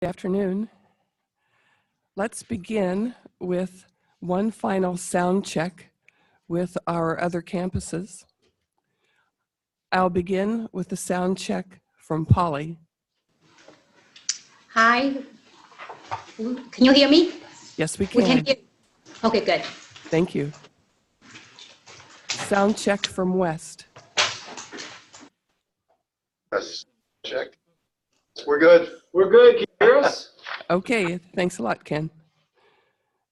Good afternoon. Let's begin with one final sound check with our other campuses. I'll begin with the sound check from Polly. Hi, can you hear me? Yes, we We can can. hear. Okay, good. Thank you. Sound check from West. Yes, check. We're good. We're good. Can you hear us? Okay, thanks a lot, Ken.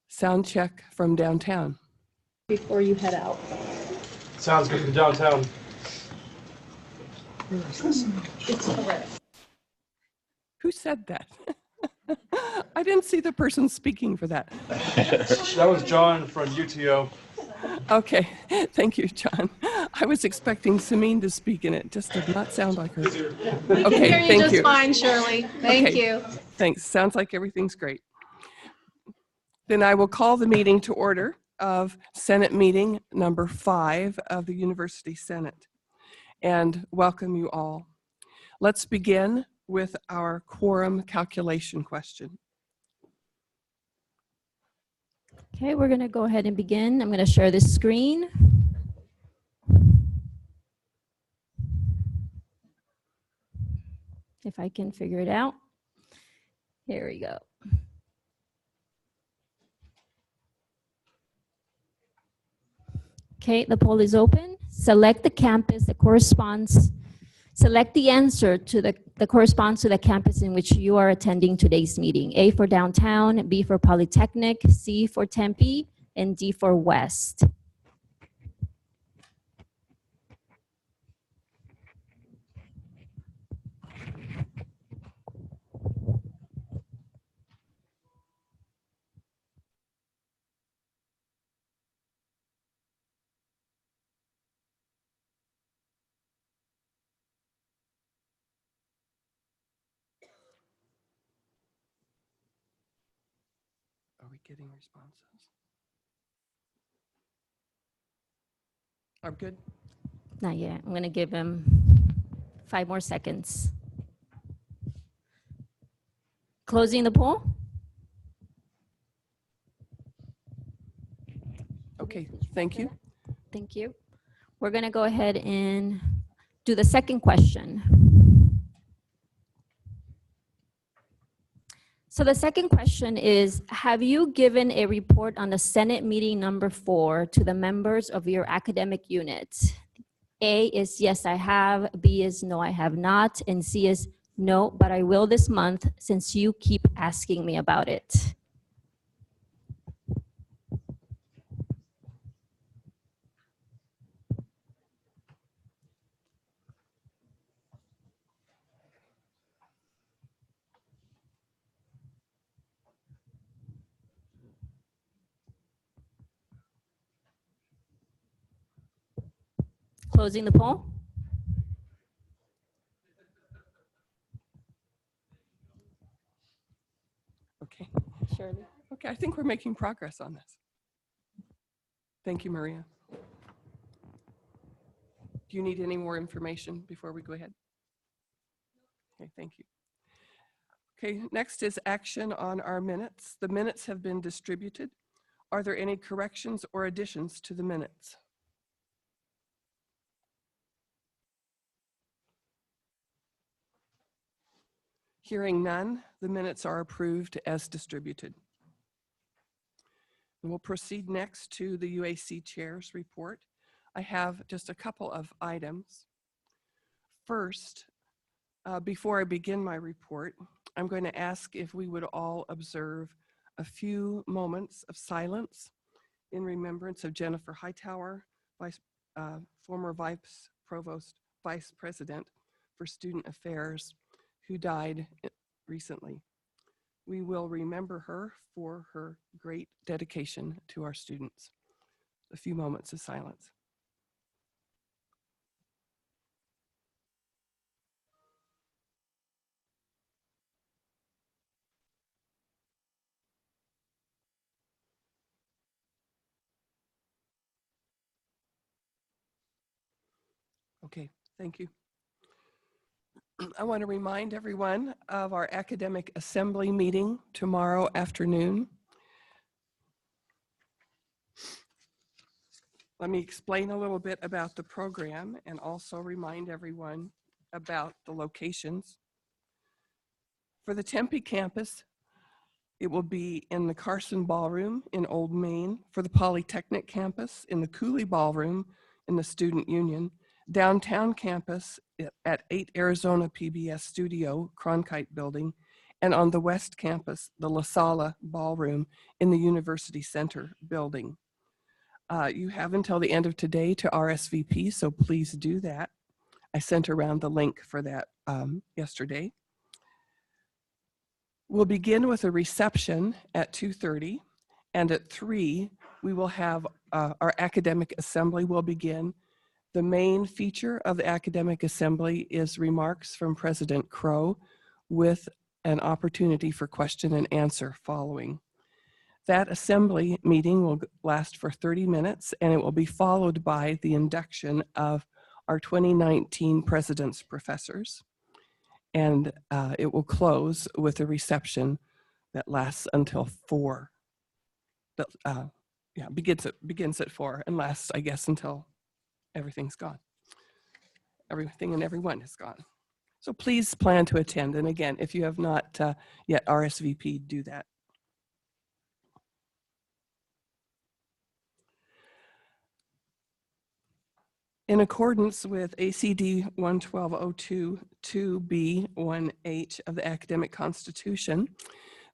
Sound check from downtown. Before you head out. Sounds good from downtown. It's correct. Who said that? I didn't see the person speaking for that. That was John from UTO. Okay, thank you, John. I was expecting Samine to speak and it just did not sound like her. We can Okay, hear you thank just you. fine, Shirley. Thank Okay. you. Thanks. Sounds like everything's great. Then I will call the meeting to order of Senate meeting number 5 of the University Senate and welcome you all. Let's begin with our quorum calculation question. Okay, we're going to go ahead and begin. I'm going to share this screen. If I can figure it out. Here we go. Okay, the poll is open. Select the campus that corresponds. Select the answer to that corresponds to the campus in which you are attending today's meeting. A for downtown, B for Polytechnic, C for Tempe, and D for West. Are we getting responses? I'm good. Not yet. I'm going to give him 5 more seconds. Closing the poll. Okay, thank you. Thank you. We're going to go ahead and do the second question. So the second question is, have you given a report on the Senate meeting number 4 to the members of your academic unit? A is yes, I have. B is no, I have not. And C is no, but I will this month since you keep asking me about it. Closing the poll. Okay. Shirley. Okay, I think we're making progress on this. Thank you, Maria. Do you need any more information before we go ahead? Okay, thank you. Okay, next is action on our minutes. The minutes have been distributed. Are there any corrections or additions to the minutes? Hearing none, the minutes are approved as distributed. And we'll proceed next to the UAC Chair's report. I have just a couple of items. First, before I begin my report, I'm going to ask if we would all observe a few moments of silence in remembrance of Jennifer Hightower, former Vice Provost, Vice President for Student Affairs, who died recently. We will remember her for her great dedication to our students. A few moments of silence. Okay, thank you. I want to remind everyone of our academic assembly meeting tomorrow afternoon. Let me explain a little bit about the program and also remind everyone about the locations. For the Tempe campus, it will be in the Carson Ballroom in Old Main. For the Polytechnic campus, in the Cooley Ballroom in the Student Union. Downtown campus at 8 Arizona PBS Studio, Cronkite Building. And on the West campus, the La Sala Ballroom in the University Center building. You have until the end of today to RSVP, so please do that. I sent around the link for that yesterday. We'll begin with a reception at 2:30, and at 3, we will have our academic assembly will begin. The main feature of the academic assembly is remarks from President Crow with an opportunity for question and answer following. That assembly meeting will last for 30 minutes, and it will be followed by the induction of our 2019 President's Professors. And it will close with a reception that lasts until 4. Begins at 4 and lasts, I guess, until everything's gone. Everything and everyone is gone. So please plan to attend. And again, if you have not yet RSVP, do that. In accordance with ACD 11202 2B1H of the Academic Constitution,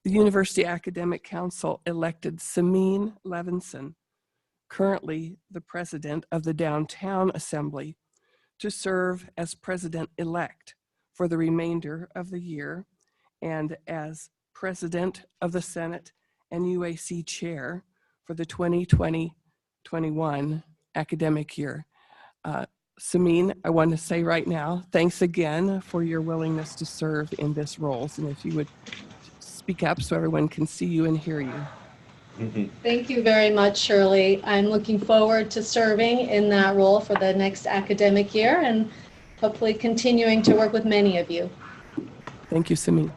the University Academic Council elected Sameen Levinson, currently the president of the Downtown Assembly, to serve as president-elect for the remainder of the year and as president of the Senate and UAC chair for the 2020-21 academic year. Sameen, I want to say right now, thanks again for your willingness to serve in this role. And if you would speak up so everyone can see you and hear you. Thank you very much, Shirley. I'm looking forward to serving in that role for the next academic year and hopefully continuing to work with many of you. Thank you, Sameen.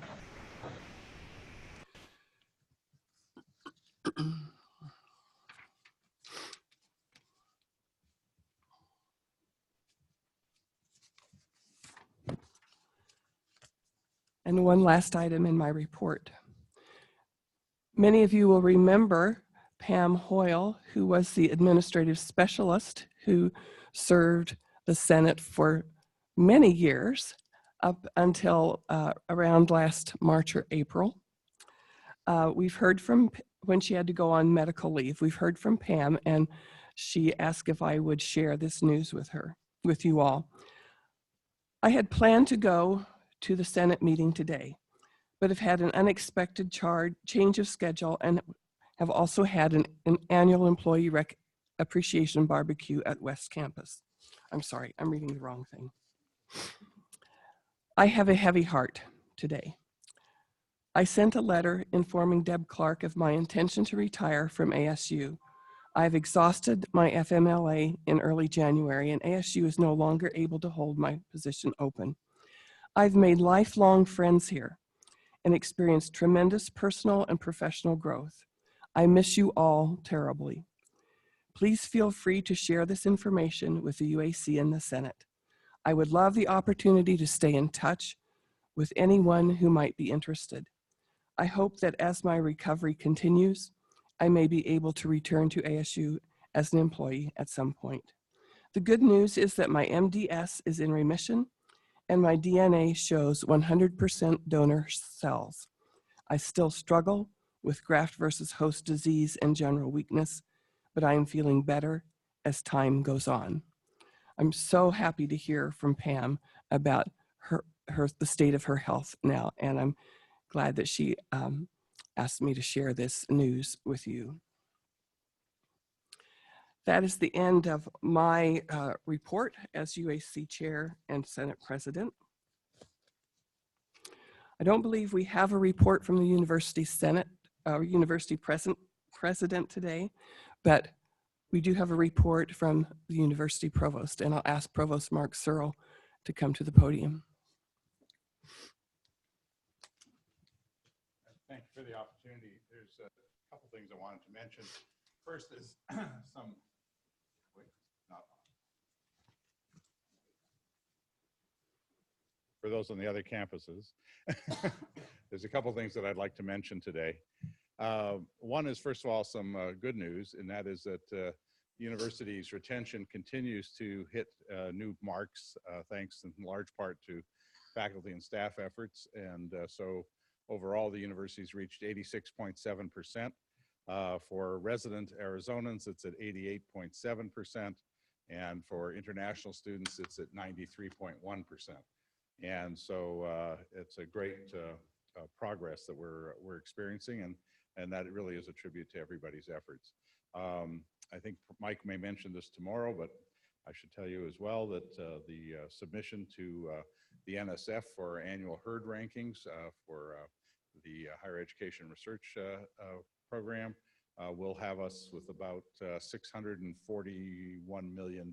And one last item in my report. Many of you will remember Pam Hoyle, who was the administrative specialist who served the Senate for many years up until around last March or April. We've heard from, when she had to go on medical leave, we've heard from Pam, and she asked if I would share this news with her, with you all. I had planned to go to the Senate meeting today, but have had an unexpected change of schedule and have also had an annual employee appreciation barbecue at West Campus. I'm sorry, I'm reading the wrong thing. I have a heavy heart today. I sent a letter informing Deb Clark of my intention to retire from ASU. I've exhausted my FMLA in early January, and ASU is no longer able to hold my position open. I've made lifelong friends here and experienced tremendous personal and professional growth. I miss you all terribly. Please feel free to share this information with the UAC and the Senate. I would love the opportunity to stay in touch with anyone who might be interested. I hope that as my recovery continues, I may be able to return to ASU as an employee at some point. The good news is that my MDS is in remission and my DNA shows 100% donor cells. I still struggle with graft versus host disease and general weakness, but I am feeling better as time goes on. I'm so happy to hear from Pam about the state of her health now, and I'm glad that she asked me to share this news with you. That is the end of my report as UAC Chair and Senate President. I don't believe we have a report from the University Senate, University President today, but we do have a report from the University Provost, and I'll ask Provost Mark Searle to come to the podium. Thank you for the opportunity. There's a couple things I wanted to mention. First is some, wait, not on. For those on the other campuses, there's a couple things that I'd like to mention today. One is, first of all, some good news, and that is that the university's retention continues to hit new marks, thanks in large part to faculty and staff efforts. And so overall, the university's reached 86.7%. For resident Arizonans, it's at 88.7%. And for international students, it's at 93.1%. And so it's a great progress that we're experiencing, and that it really is a tribute to everybody's efforts. I think Mike may mention this tomorrow, but I should tell you as well that the submission to the NSF for our annual HERD rankings for the higher education research program will have us with about $641 million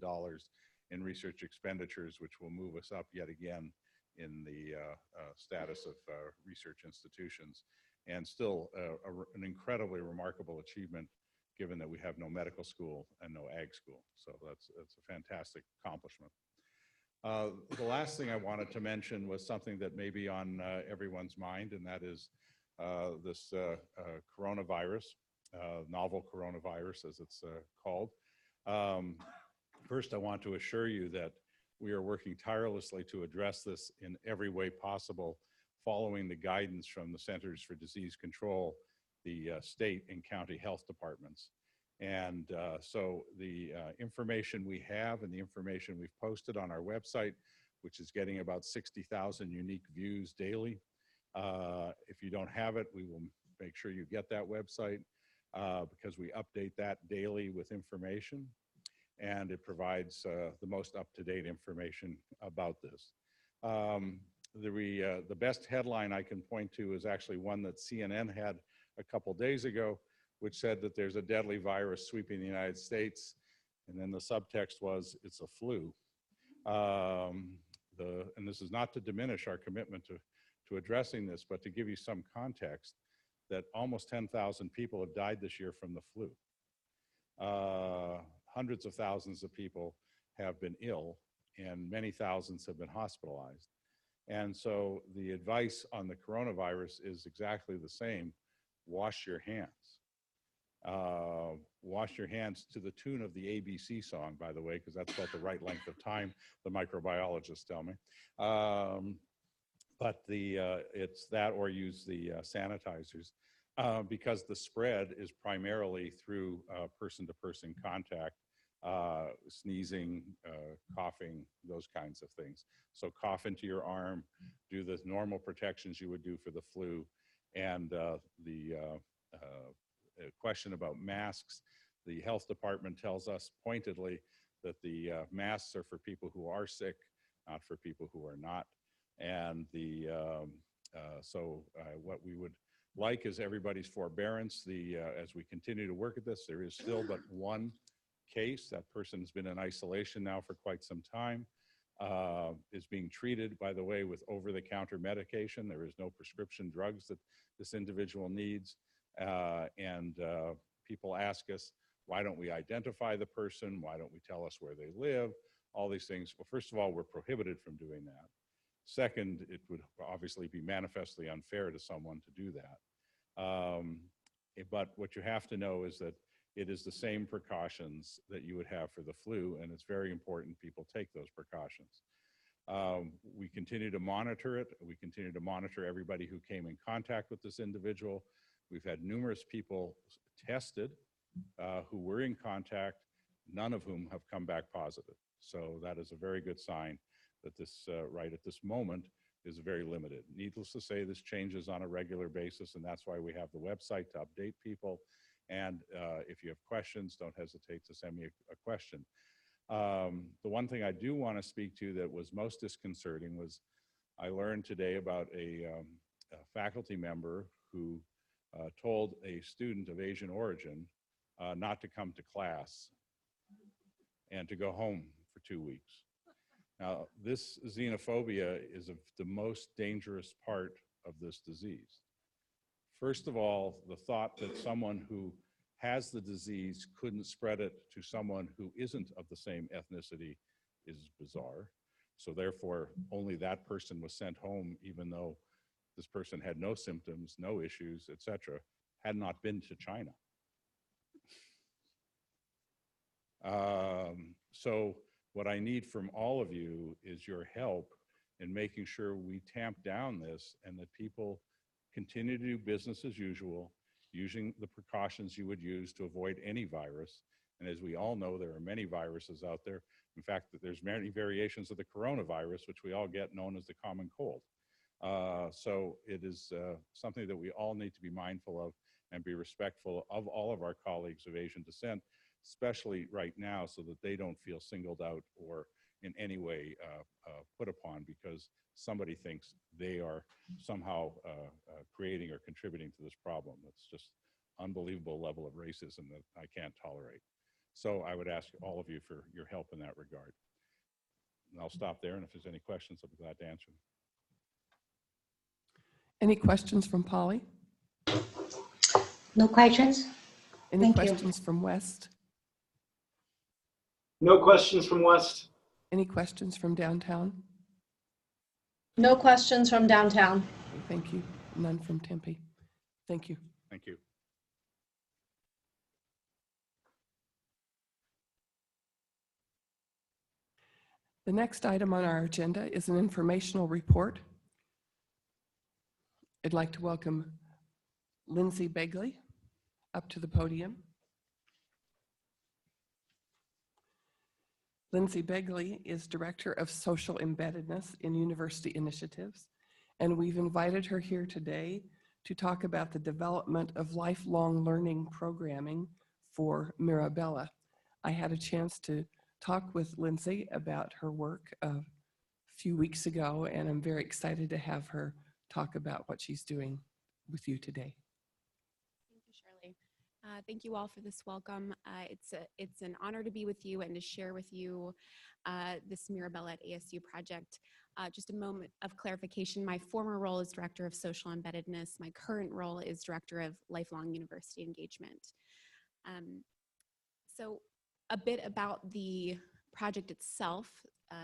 in research expenditures, which will move us up yet again in the status of research institutions, and still an incredibly remarkable achievement given that we have no medical school and no ag school. So that's a fantastic accomplishment. The last thing I wanted to mention was something that may be on everyone's mind, and that is this coronavirus, novel coronavirus as it's called. First, I want to assure you that we are working tirelessly to address this in every way possible, following the guidance from the Centers for Disease Control, the state and county health departments. And so the information we have and the information we've posted on our website, which is getting about 60,000 unique views daily. If you don't have it, we will make sure you get that website because we update that daily with information, and it provides the most up-to-date information about this. The best headline I can point to is actually one that CNN had a couple days ago, which said that there's a deadly virus sweeping the United States. And then the subtext was, it's a flu. And this is not to diminish our commitment to addressing this, but to give you some context, that almost 10,000 people have died this year from the flu. Hundreds of thousands of people have been ill, and many thousands have been hospitalized. And so the advice on the coronavirus is exactly the same. Wash your hands. Wash your hands to the tune of the ABC song, by the way, because that's about the right length of time, the microbiologists tell me. But it's that, or use the sanitizers, because the spread is primarily through person-to-person contact, sneezing, coughing, those kinds of things. So cough into your arm, do the normal protections you would do for the flu. And the question about masks, the health department tells us pointedly that the masks are for people who are sick, not for people who are not. And what we would like is everybody's forbearance. As we continue to work at this, there is still but one case. That person has been in isolation now for quite some time, is being treated, by the way, with over-the-counter medication. There is no prescription drugs that this individual needs. And people ask us, why don't we identify the person? Why don't we tell us where they live? All these things. Well, first of all, we're prohibited from doing that. Second, it would obviously be manifestly unfair to someone to do that. But what you have to know is that it is the same precautions that you would have for the flu, and it's very important people take those precautions. We continue to monitor it. We continue to monitor everybody who came in contact with this individual. We've had numerous people tested who were in contact, none of whom have come back positive. So that is a very good sign that this, right at this moment, is very limited. Needless to say, this changes on a regular basis, and that's why we have the website to update people. And if you have questions, don't hesitate to send me a question. The one thing I do want to speak to that was most disconcerting was I learned today about a faculty member who told a student of Asian origin not to come to class and to go home for 2 weeks. Now, this xenophobia is the most dangerous part of this disease. First of all, the thought that someone who has the disease couldn't spread it to someone who isn't of the same ethnicity is bizarre. So therefore, only that person was sent home, even though this person had no symptoms, no issues, etc., had not been to China. So what I need from all of you is your help in making sure we tamp down this and that people continue to do business as usual, using the precautions you would use to avoid any virus. And as we all know, there are many viruses out there. In fact, there's many variations of the coronavirus, which we all get, known as the common cold. So it is something that we all need to be mindful of and be respectful of all of our colleagues of Asian descent, especially right now, so that they don't feel singled out or in any way put upon because somebody thinks they are somehow creating or contributing to this problem. It's just unbelievable level of racism that I can't tolerate. So I would ask all of you for your help in that regard. And I'll stop there, and if there's any questions, I'll be glad to answer them. Any questions from Polly? No questions? Any Thank you. questions from West? No questions from West. Any questions from downtown? No questions from downtown. Thank you. None from Tempe. Thank you. Thank you. The next item on our agenda is an informational report. I'd like to welcome Lindsay Begley up to the podium. Lindsay Begley is Director of Social Embeddedness in University Initiatives, and we've invited her here today to talk about the development of lifelong learning programming for Mirabella. I had a chance to talk with Lindsay about her work a few weeks ago, and I'm very excited to have her talk about what she's doing with you today. Thank you, Shirley. Thank you all for this welcome. It's an honor to be with you and to share with you this Mirabella at ASU project. Just a moment of clarification. My former role is Director of Social Embeddedness. My current role is Director of Lifelong University Engagement. So a bit about the project itself,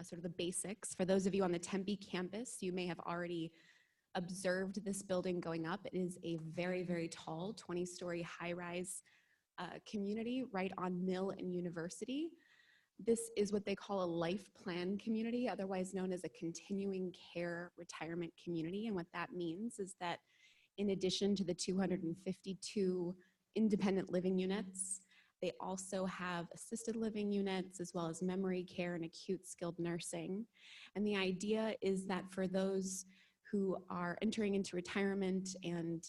sort of the basics. For those of you on the Tempe campus, you may have already observed this building going up. It is a very, very tall 20-story high-rise community right on Mill and University. This is what they call a life plan community, otherwise known as a continuing care retirement community. And what that means is that in addition to the 252 independent living units, they also have assisted living units as well as memory care and acute skilled nursing. And the idea is that for those who are entering into retirement and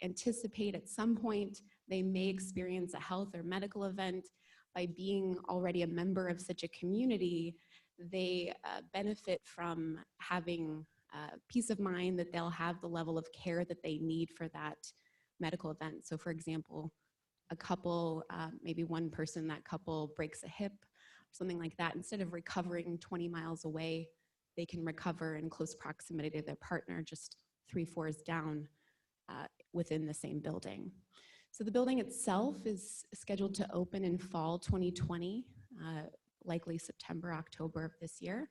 anticipate at some point they may experience a health or medical event, by being already a member of such a community, they benefit from having peace of mind that they'll have the level of care that they need for that medical event. So for example, a couple, maybe one person, that couple breaks a hip, or something like that. Instead of recovering 20 miles away, they can recover in close proximity to their partner, just 3 floors down within the same building. So the building itself is scheduled to open in fall 2020, likely September, October of this year.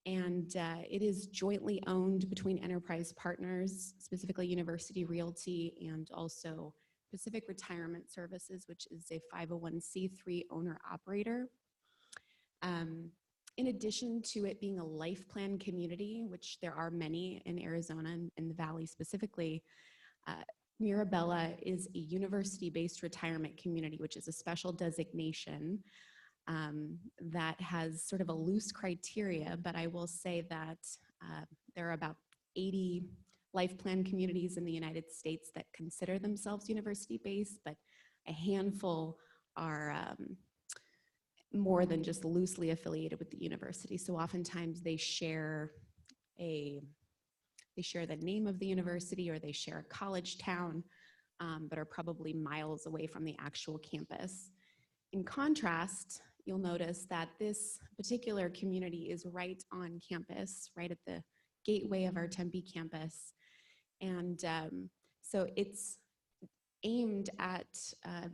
And it is jointly owned between enterprise partners, specifically University Realty and also Pacific Retirement Services, which is a 501c3 owner-operator. In addition to it being a life plan community, which there are many in Arizona and in the Valley specifically, Mirabella is a university-based retirement community, which is a special designation that has sort of a loose criteria, but I will say that there are about 80 life plan communities in the United States that consider themselves university-based, but a handful are more than just loosely affiliated with the university. So oftentimes they share the name of the university, or they share a college town, but are probably miles away from the actual campus. In contrast, you'll notice that this particular community is right on campus, right at the gateway of our Tempe campus. And So it's aimed at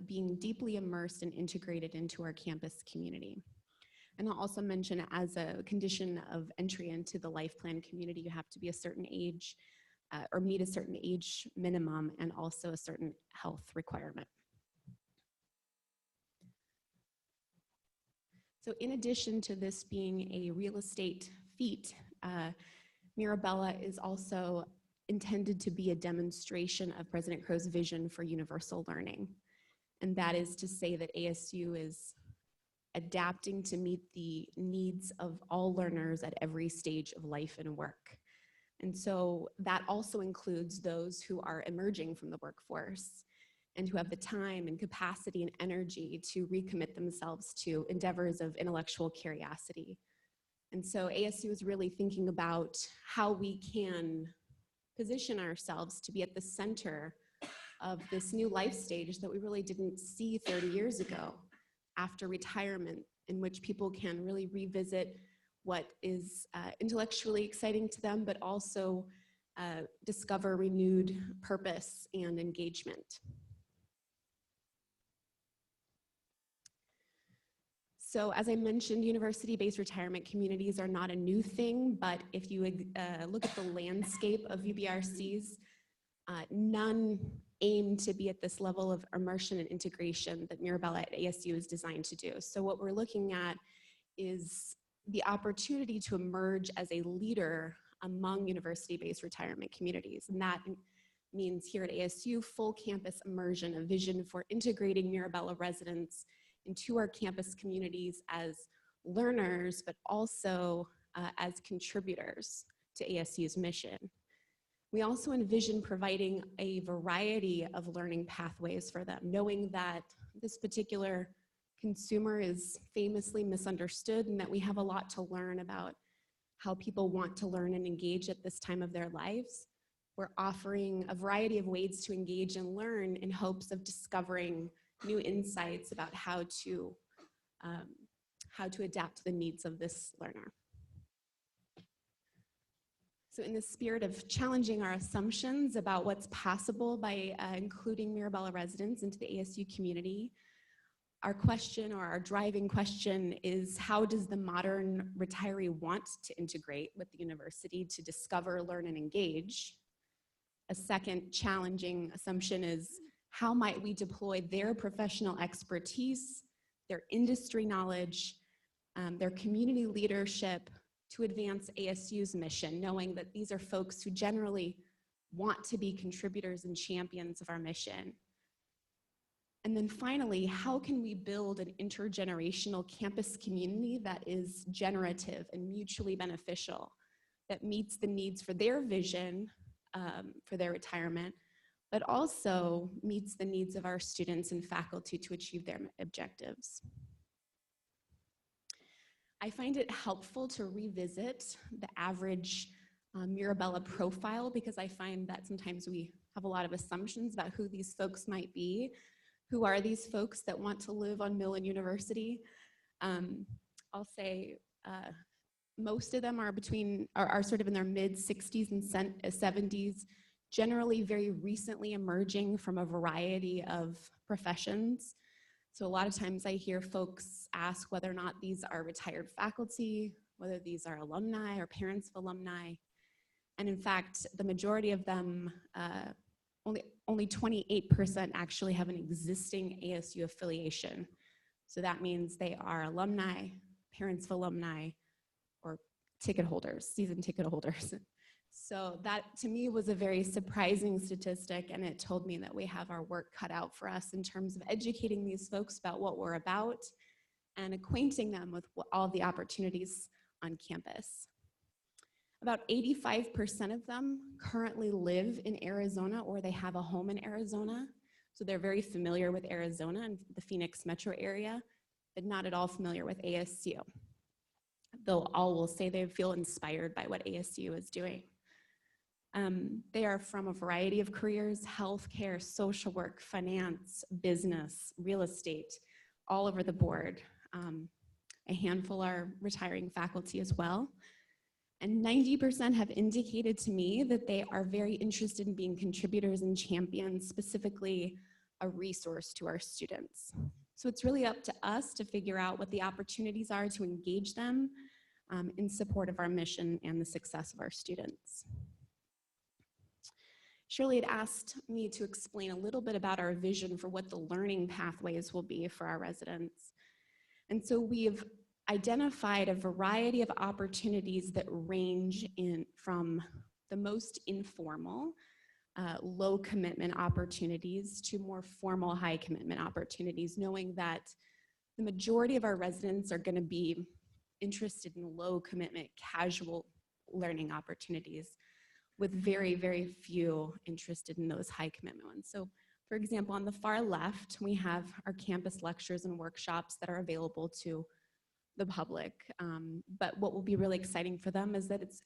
being deeply immersed and integrated into our campus community. And I'll also mention, as a condition of entry into the Life Plan community, you have to be a certain age or meet a certain age minimum and also a certain health requirement. So in addition to this being a real estate feat, Mirabella is also intended to be a demonstration of President Crow's vision for universal learning. And that is to say that ASU is adapting to meet the needs of all learners at every stage of life and work. And so that also includes those who are emerging from the workforce and who have the time and capacity and energy to recommit themselves to endeavors of intellectual curiosity. And so ASU is really thinking about how we can position ourselves to be at the center of this new life stage that we really didn't see 30 years ago after retirement, in which people can really revisit what is intellectually exciting to them, but also discover renewed purpose and engagement. So as I mentioned, university-based retirement communities are not a new thing, but if you look at the landscape of UBRCs, none aim to be at this level of immersion and integration that Mirabella at ASU is designed to do. So what we're looking at is the opportunity to emerge as a leader among university-based retirement communities. And that means here at ASU, full campus immersion, a vision for integrating Mirabella residents into our campus communities as learners, but also as contributors to ASU's mission. We also envision providing a variety of learning pathways for them, knowing that this particular consumer is famously misunderstood and that we have a lot to learn about how people want to learn and engage at this time of their lives. We're offering a variety of ways to engage and learn in hopes of discovering new insights about how to adapt to the needs of this learner. So in the spirit of challenging our assumptions about what's possible by including Mirabella residents into the ASU community, our question, or our driving question, is how does the modern retiree want to integrate with the university to discover, learn, and engage? A second challenging assumption is, how might we deploy their professional expertise, their industry knowledge, their community leadership to advance ASU's mission, knowing that these are folks who generally want to be contributors and champions of our mission? And then finally, how can we build an intergenerational campus community that is generative and mutually beneficial, that meets the needs for their vision for their retirement, but also meets the needs of our students and faculty to achieve their objectives? I find it helpful to revisit the average Mirabella profile, because I find that sometimes we have a lot of assumptions about who these folks might be. Who are these folks that want to live on Millen University? I'll say most of them are sort of in their mid-60s and 70s, generally very recently emerging from a variety of professions. So a lot of times I hear folks ask whether or not these are retired faculty, whether these are alumni or parents of alumni. And in fact, the majority of them, only 28% actually have an existing ASU affiliation. So that means they are alumni, parents of alumni, or ticket holders, season ticket holders. So that to me was a very surprising statistic, and it told me that we have our work cut out for us in terms of educating these folks about what we're about and acquainting them with all the opportunities on campus. About 85% of them currently live in Arizona, or they have a home in Arizona. So they're very familiar with Arizona and the Phoenix metro area, but not at all familiar with ASU. Though all will say they feel inspired by what ASU is doing. They are from a variety of careers: healthcare, social work, finance, business, real estate, all over the board. A handful are retiring faculty as well. And 90% have indicated to me that they are very interested in being contributors and champions, specifically a resource to our students. So it's really up to us to figure out what the opportunities are to engage them in support of our mission and the success of our students. Shirley had asked me to explain a little bit about our vision for what the learning pathways will be for our residents. And so we've identified a variety of opportunities that range from the most informal, low commitment opportunities to more formal, high commitment opportunities, knowing that the majority of our residents are going to be interested in low commitment, casual learning opportunities, with very, very few interested in those high commitment ones. So for example, on the far left, we have our campus lectures and workshops that are available to the public. But what will be really exciting for them is that it's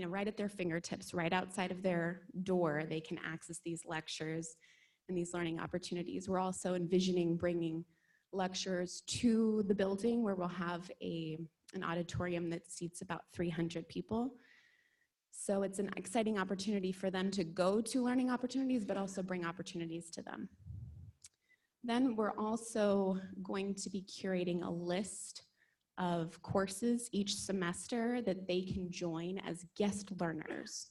right at their fingertips, right outside of their door, they can access these lectures and these learning opportunities. We're also envisioning bringing lectures to the building where we'll have an auditorium that seats about 300 people. So it's an exciting opportunity for them to go to learning opportunities, but also bring opportunities to them. Then we're also going to be curating a list of courses each semester that they can join as guest learners.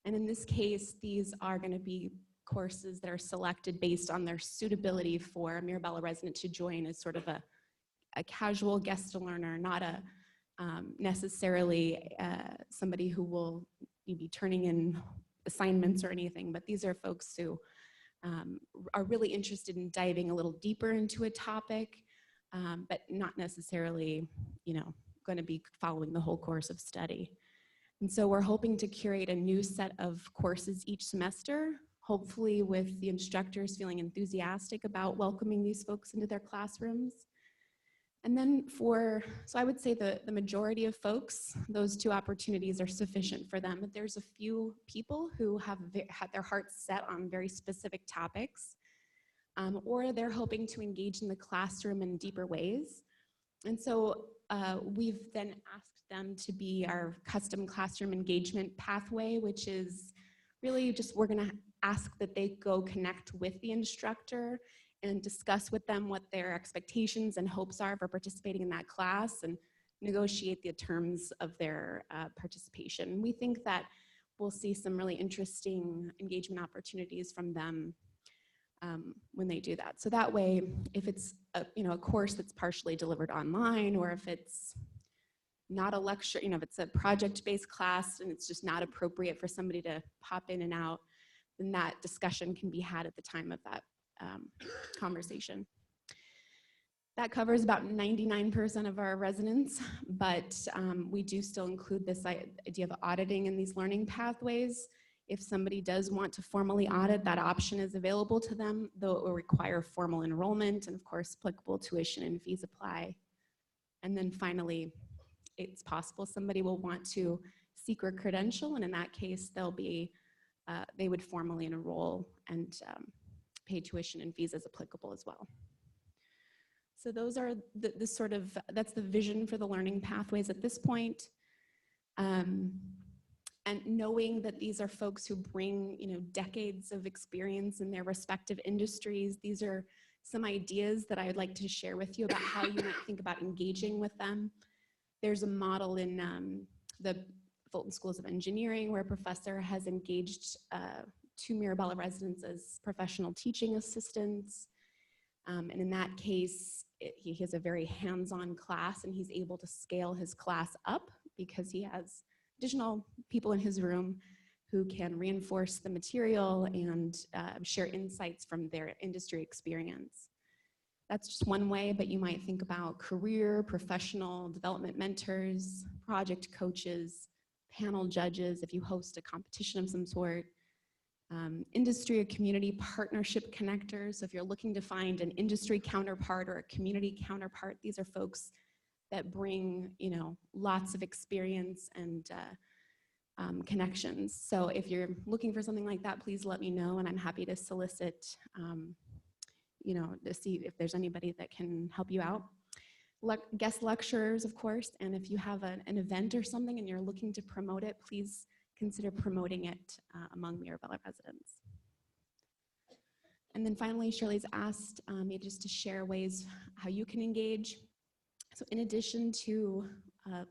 And in this case, these are going to be courses that are selected based on their suitability for a Mirabella resident to join as sort of a casual guest learner, not a necessarily somebody who will be turning in assignments or anything, but these are folks who are really interested in diving a little deeper into a topic, but not necessarily, going to be following the whole course of study. And so we're hoping to curate a new set of courses each semester, hopefully with the instructors feeling enthusiastic about welcoming these folks into their classrooms. And then so I would say the majority of folks, those two opportunities are sufficient for them, but there's a few people who have had their hearts set on very specific topics, or they're hoping to engage in the classroom in deeper ways. And so we've then asked them to be our custom classroom engagement pathway, which is really just, we're gonna ask that they go connect with the instructor and discuss with them what their expectations and hopes are for participating in that class and negotiate the terms of their participation. We think that we'll see some really interesting engagement opportunities from them when they do that. So that way, if it's a course that's partially delivered online, or if it's not a lecture, if it's a project-based class and it's just not appropriate for somebody to pop in and out, then that discussion can be had at the time of that conversation. That covers about 99% of our residents, but we do still include this idea of auditing in these learning pathways. If somebody does want to formally audit, that option is available to them, though it will require formal enrollment, and of course, applicable tuition and fees apply. And then finally, it's possible somebody will want to seek a credential, and in that case, they would formally enroll and pay tuition and fees as applicable as well. So those are that's the vision for the learning pathways at this point. And knowing that these are folks who bring, decades of experience in their respective industries, these are some ideas that I would like to share with you about how you might think about engaging with them. There's a model in the Fulton Schools of Engineering where a professor has engaged 2 Mirabella residents as professional teaching assistants. And in that case, he has a very hands-on class, and he's able to scale his class up because he has additional people in his room who can reinforce the material and share insights from their industry experience. That's just one way, but you might think about career, professional development mentors, project coaches, panel judges, if you host a competition of some sort, industry or community partnership connectors. So if you're looking to find an industry counterpart or a community counterpart, these are folks that bring, lots of experience and connections. So if you're looking for something like that, please let me know, and I'm happy to solicit, to see if there's anybody that can help you out. guest lecturers, of course, and if you have an event or something and you're looking to promote it, please consider promoting it among Mirabella residents. And then finally, Shirley's asked me just to share ways how you can engage. So in addition to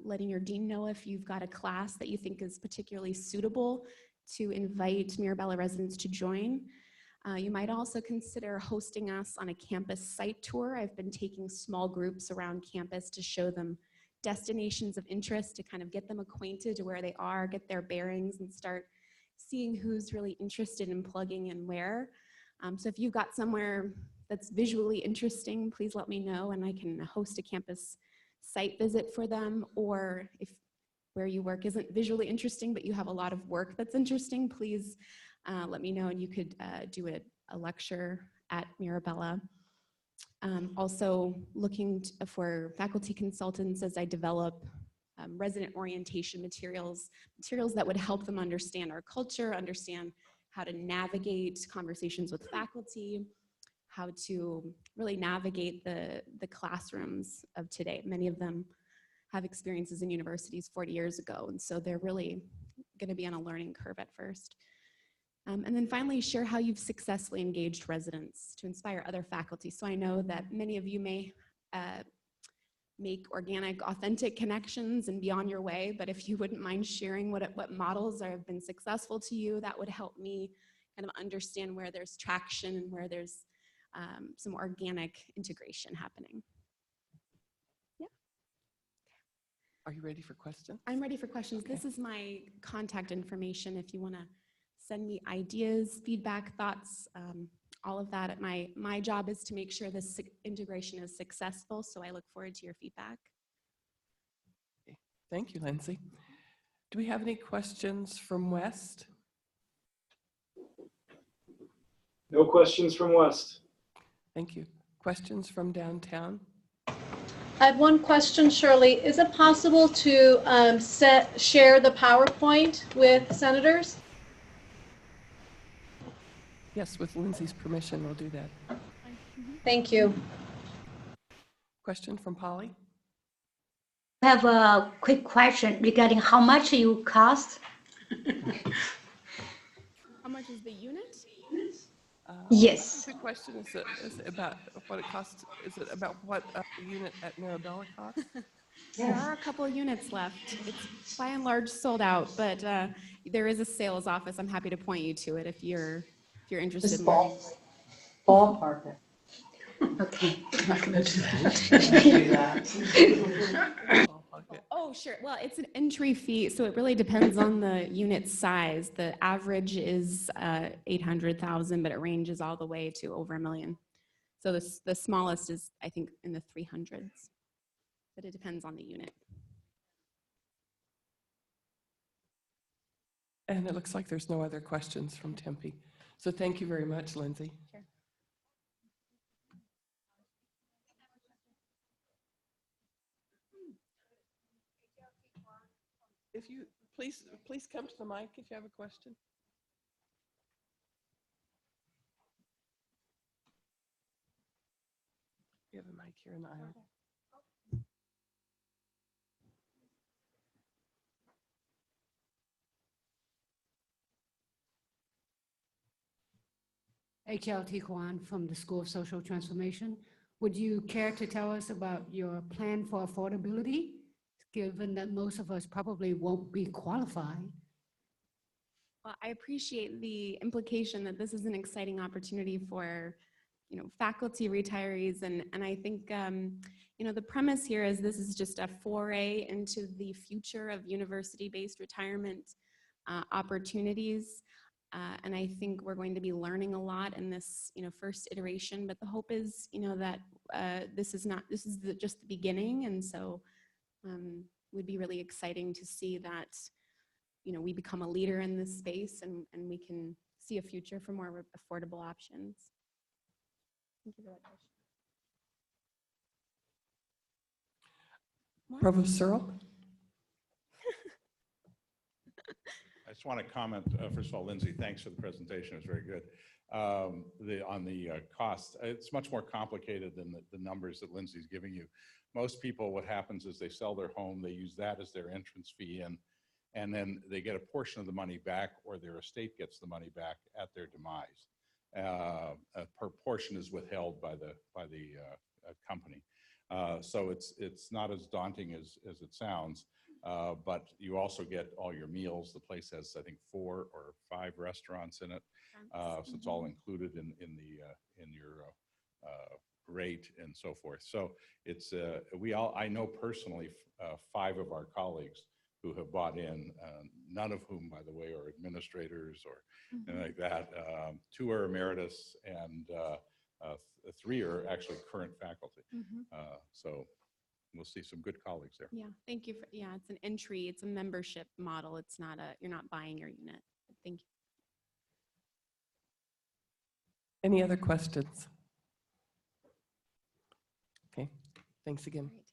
letting your dean know if you've got a class that you think is particularly suitable to invite Mirabella residents to join, you might also consider hosting us on a campus site tour. I've been taking small groups around campus to show them destinations of interest, to kind of get them acquainted to where they are, get their bearings, and start seeing who's really interested in plugging in where. So if you've got somewhere that's visually interesting, please let me know and I can host a campus site visit for them. Or if where you work isn't visually interesting, but you have a lot of work that's interesting, please let me know and you could do a lecture at Mirabella. Also looking for faculty consultants as I develop resident orientation materials that would help them understand our culture, understand how to navigate conversations with faculty, how to really navigate the classrooms of today. Many of them have experiences in universities 40 years ago, and so they're really gonna be on a learning curve at first. And then finally, share how you've successfully engaged residents to inspire other faculty. So I know that many of you may make organic, authentic connections and be on your way, but if you wouldn't mind sharing what models have been successful to you, that would help me kind of understand where there's traction and where there's some organic integration happening. Yeah. Are you ready for questions? I'm ready for questions. Okay. This is my contact information if you want to send me ideas, feedback, thoughts, all of that. My job is to make sure this integration is successful, so I look forward to your feedback. Okay. Thank you, Lindsay. Do we have any questions from West? No questions from West. Thank you. Questions from downtown? I have one question, Shirley. Is it possible to share the PowerPoint with senators? Yes, with Lindsay's permission, we'll do that. Thank you. Question from Polly? I have a quick question regarding how much you cost. How much is the unit? Yes. The question is it about what it costs? Is it about what a unit at Mirabella costs? There are a couple of units left. It's by and large sold out, but there is a sales office. I'm happy to point you to it if you're interested in learning. Ballpark it. Okay. I'm not gonna do that. Oh, sure. Well, it's an entry fee, so it really depends on the unit size. The average is 800,000, but it ranges all the way to over $1 million. So the smallest is, I think, in the 300s, but it depends on the unit. And it looks like there's no other questions from Tempe. So thank you very much, Lindsay. Sure. If you please come to the mic if you have a question. We have a mic here in the aisle. H.L. Tiquan from the School of Social Transformation. Would you care to tell us about your plan for affordability, given that most of us probably won't be qualified? Well, I appreciate the implication that this is an exciting opportunity for, faculty retirees, and I think, the premise here is this is just a foray into the future of university-based retirement opportunities. And I think we're going to be learning a lot in this, first iteration. But the hope is, that this is just the beginning, and so would be really exciting to see that, we become a leader in this space, and we can see a future for more affordable options. Thank you for that question. Provost Searle? I just want to comment, first of all, Lindsay, thanks for the presentation. It was very good. on the cost. It's much more complicated than the numbers that Lindsay's giving you. Most people, what happens is they sell their home, they use that as their entrance fee in, and then they get a portion of the money back, or their estate gets the money back at their demise. A portion is withheld by the company. So it's not as daunting as it sounds, but you also get all your meals. The place has, I think, 4 or 5 restaurants in it, so it's all included in your rate and so forth. So it's I know personally 5 of our colleagues who have bought in, none of whom, by the way, are administrators or anything like that. 2 are emeritus, and 3 are actually current faculty. So we'll see some good colleagues there. Yeah, thank you. Yeah, it's an entry, it's a membership model. It's not you're not buying your unit. Thank you. Any other questions? Okay, thanks again. Great.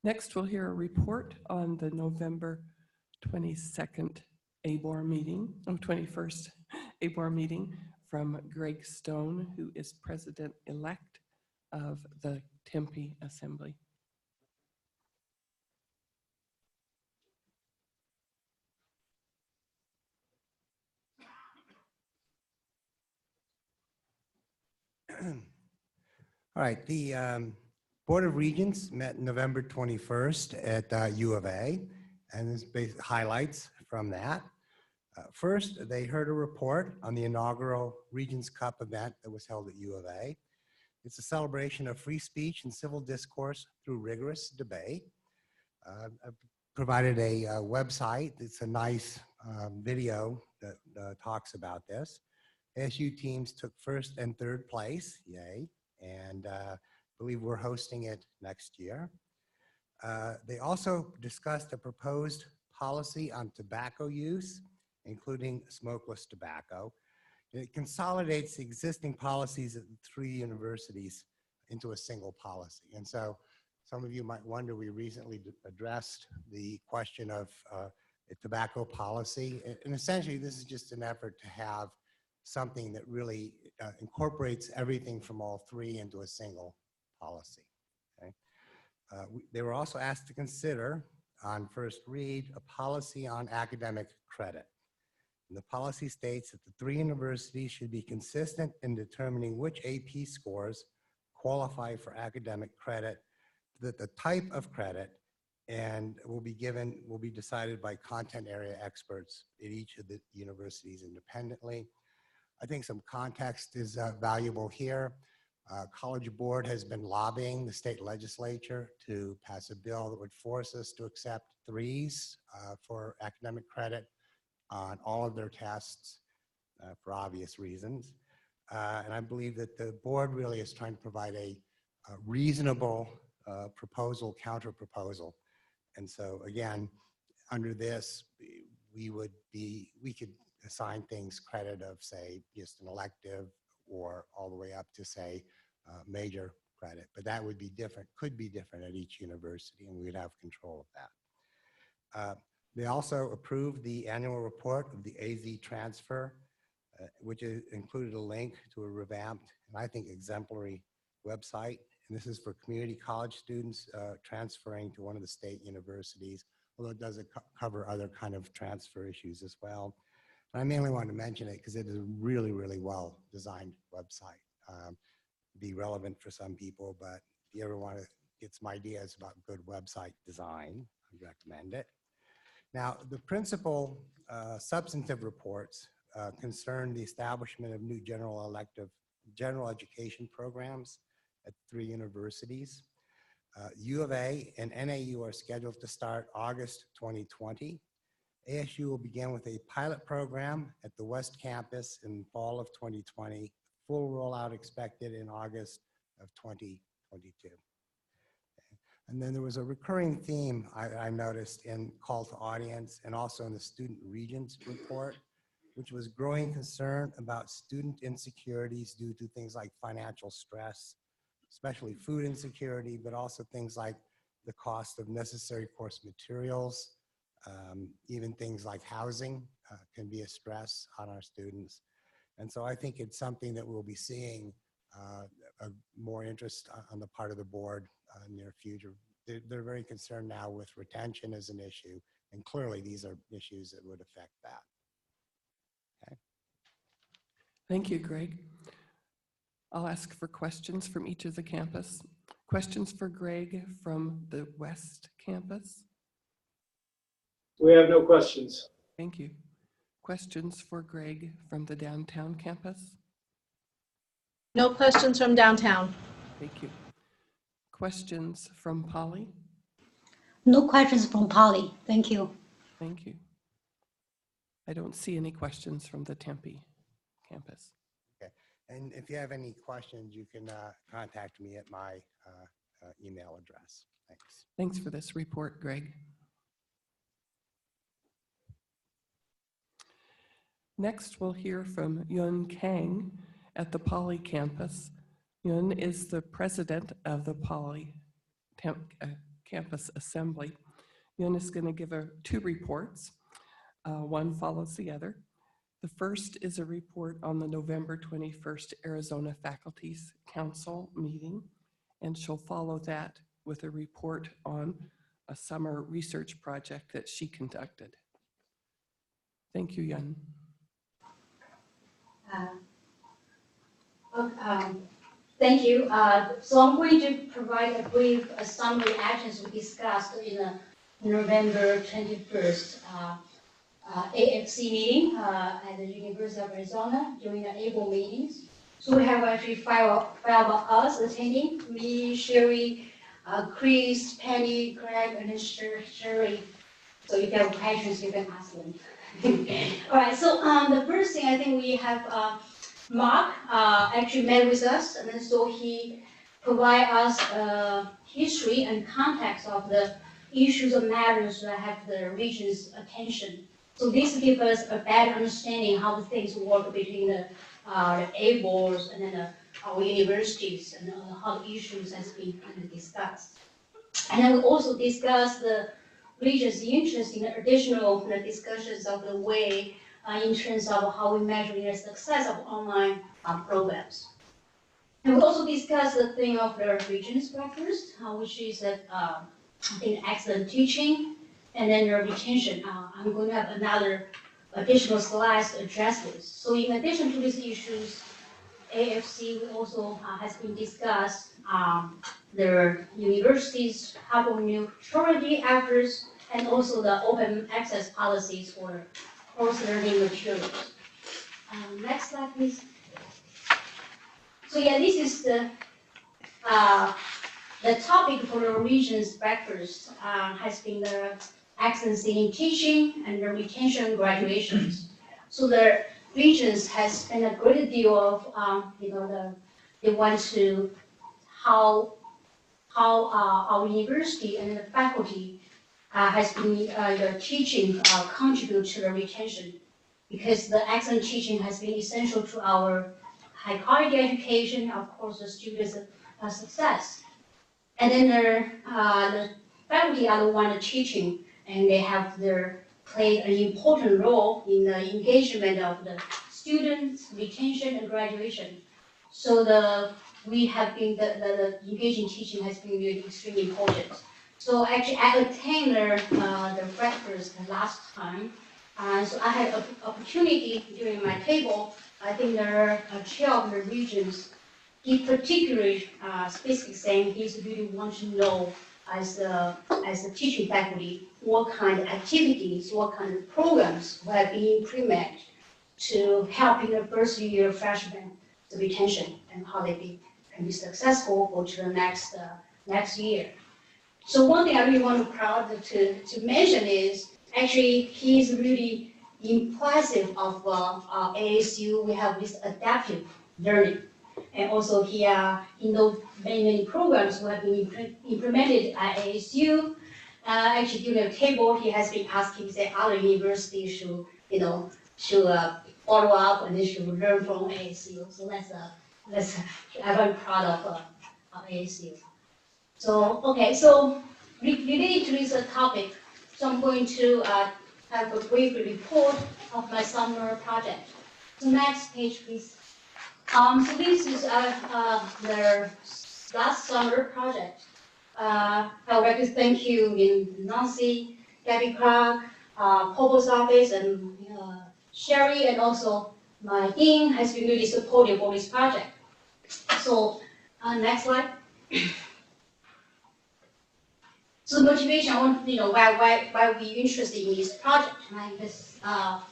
Next, we'll hear a report on the November 22nd ABOR meeting, 21st ABOR meeting from Greg Stone, who is president-elect of the Tempe Assembly. All right, the Board of Regents met November 21st at U of A, and this highlights from that. First, they heard a report on the inaugural Regents Cup event that was held at U of A. It's a celebration of free speech and civil discourse through rigorous debate. I've provided a website. It's a nice video that talks about this. ASU teams took 1st and 3rd place, yay, and I believe we're hosting it next year. They also discussed a proposed policy on tobacco use, including smokeless tobacco. It consolidates the existing policies at the 3 universities into a single policy. And so some of you might wonder, we recently addressed the question of a tobacco policy. And essentially, this is just an effort to have something that really incorporates everything from all 3 into a single policy. Okay? They were also asked to consider, on first read, a policy on academic credit. And the policy states that the 3 universities should be consistent in determining which AP scores qualify for academic credit, that the type of credit and will be decided by content area experts at each of the universities independently. I think some context is valuable here. College Board has been lobbying the state legislature to pass a bill that would force us to accept 3s for academic credit on all of their tests for obvious reasons. And I believe that the board really is trying to provide a reasonable proposal, counter proposal. And so again, under this, we could assign things credit of, say, just an elective, or all the way up to, say, major credit. But that would be different, could be different at each university, and we'd have control of that. They also approved the annual report of the AZ transfer, which included a link to a revamped and I think exemplary website. And this is for community college students transferring to one of the state universities, although it does cover other kind of transfer issues as well. And I mainly wanted to mention it because it is a really, really well designed website. Be relevant for some people, but if you ever want to get some ideas about good website design, I recommend it. Now, the principal substantive reports concern the establishment of new general education programs at 3 universities. U of A and NAU are scheduled to start August 2020. ASU will begin with a pilot program at the West Campus in fall of 2020, full rollout expected in August of 2022. And then there was a recurring theme I noticed in call to audience and also in the student regents report, which was growing concern about student insecurities due to things like financial stress, especially food insecurity, but also things like the cost of necessary course materials, even things like housing can be a stress on our students. And so I think it's something that we'll be seeing more interest on the part of the board in the near future. They're very concerned now with retention as an issue, and clearly these are issues that would affect that. Okay. Thank you, Greg. I'll ask for questions from each of the campus. Questions for Greg from the West Campus? We have no questions. Thank you. Questions for Greg from the Downtown Campus? No questions from downtown. Thank you. Questions from Polly? No questions from Polly. Thank you. Thank you. I don't see any questions from the Tempe campus. Okay. And if you have any questions, you can contact me at my email address. Thanks. Thanks for this report, Greg. Next, we'll hear from Yun Kang at the Poly campus. Yun is the president of the Poly campus assembly. Yun is going to give two reports. One follows the other. The first is a report on the November 21st Arizona Faculty's Council meeting, and she'll follow that with a report on a summer research project that she conducted. Thank you, Yun. Thank you. So I'm going to provide a brief summary actions we discussed in the November 21st AFC meeting at the University of Arizona during the April meetings. So we have actually five of us attending: me, Sherry, Chris, Penny, Greg, and Sherry. So if you have questions, you can ask them. All right, so the first thing I think we have Mark actually met with us, and then so he provide us history and context of the issues and matters that have the region's attention. So this gives us a better understanding how the things work between the A boards and then our universities and how the issues has been discussed. And then we also discuss the region's interest in additional discussions of the way in terms of how we measure the success of online programs. And we also discuss the thing of the region's breakfast, which is I think excellent teaching, and then the retention. I'm going to have another additional slides to address this. So in addition to these issues, AFC also has been discussed the university's carbon neutrality efforts and also the open access policies for course learning materials. Next slide, please. So yeah, this is the topic for the region's breakfast has been the excellence in teaching and the retention graduations. So the regions has spent a great deal of they want to how our university and the faculty has been the teaching contribute to the retention, because the excellent teaching has been essential to our high quality education, of course, the students' success. And then the faculty are the one teaching, and they have played an important role in the engagement of the students, retention, and graduation. So we have been the engaging teaching has been really extremely important. So actually, I attended the breakfast last time, so I had an opportunity during my table. I think the chair of the regions, he particularly specifically saying he's really want to know as a teaching faculty what kind of activities, what kind of programs will be implemented to help in the first year freshmen the retention and how they can be successful for to the next year. So one thing I really want to mention is actually he's really impressive of ASU. We have this adaptive learning, and also here in those many programs we have been implemented at ASU. Actually during the table he has been asking say other universities should follow up and they should learn from ASU. So I'm very proud of ASU. So okay, so related to this topic, so I'm going to have a brief report of my summer project. So next page, please. So this is the last summer project. I would like to thank you in Nancy, Gabby Clark, Popo's office, and Sherry, and also my dean has been really supportive for this project. So next slide. So motivation, I want to know why we interested in this project, right? This, of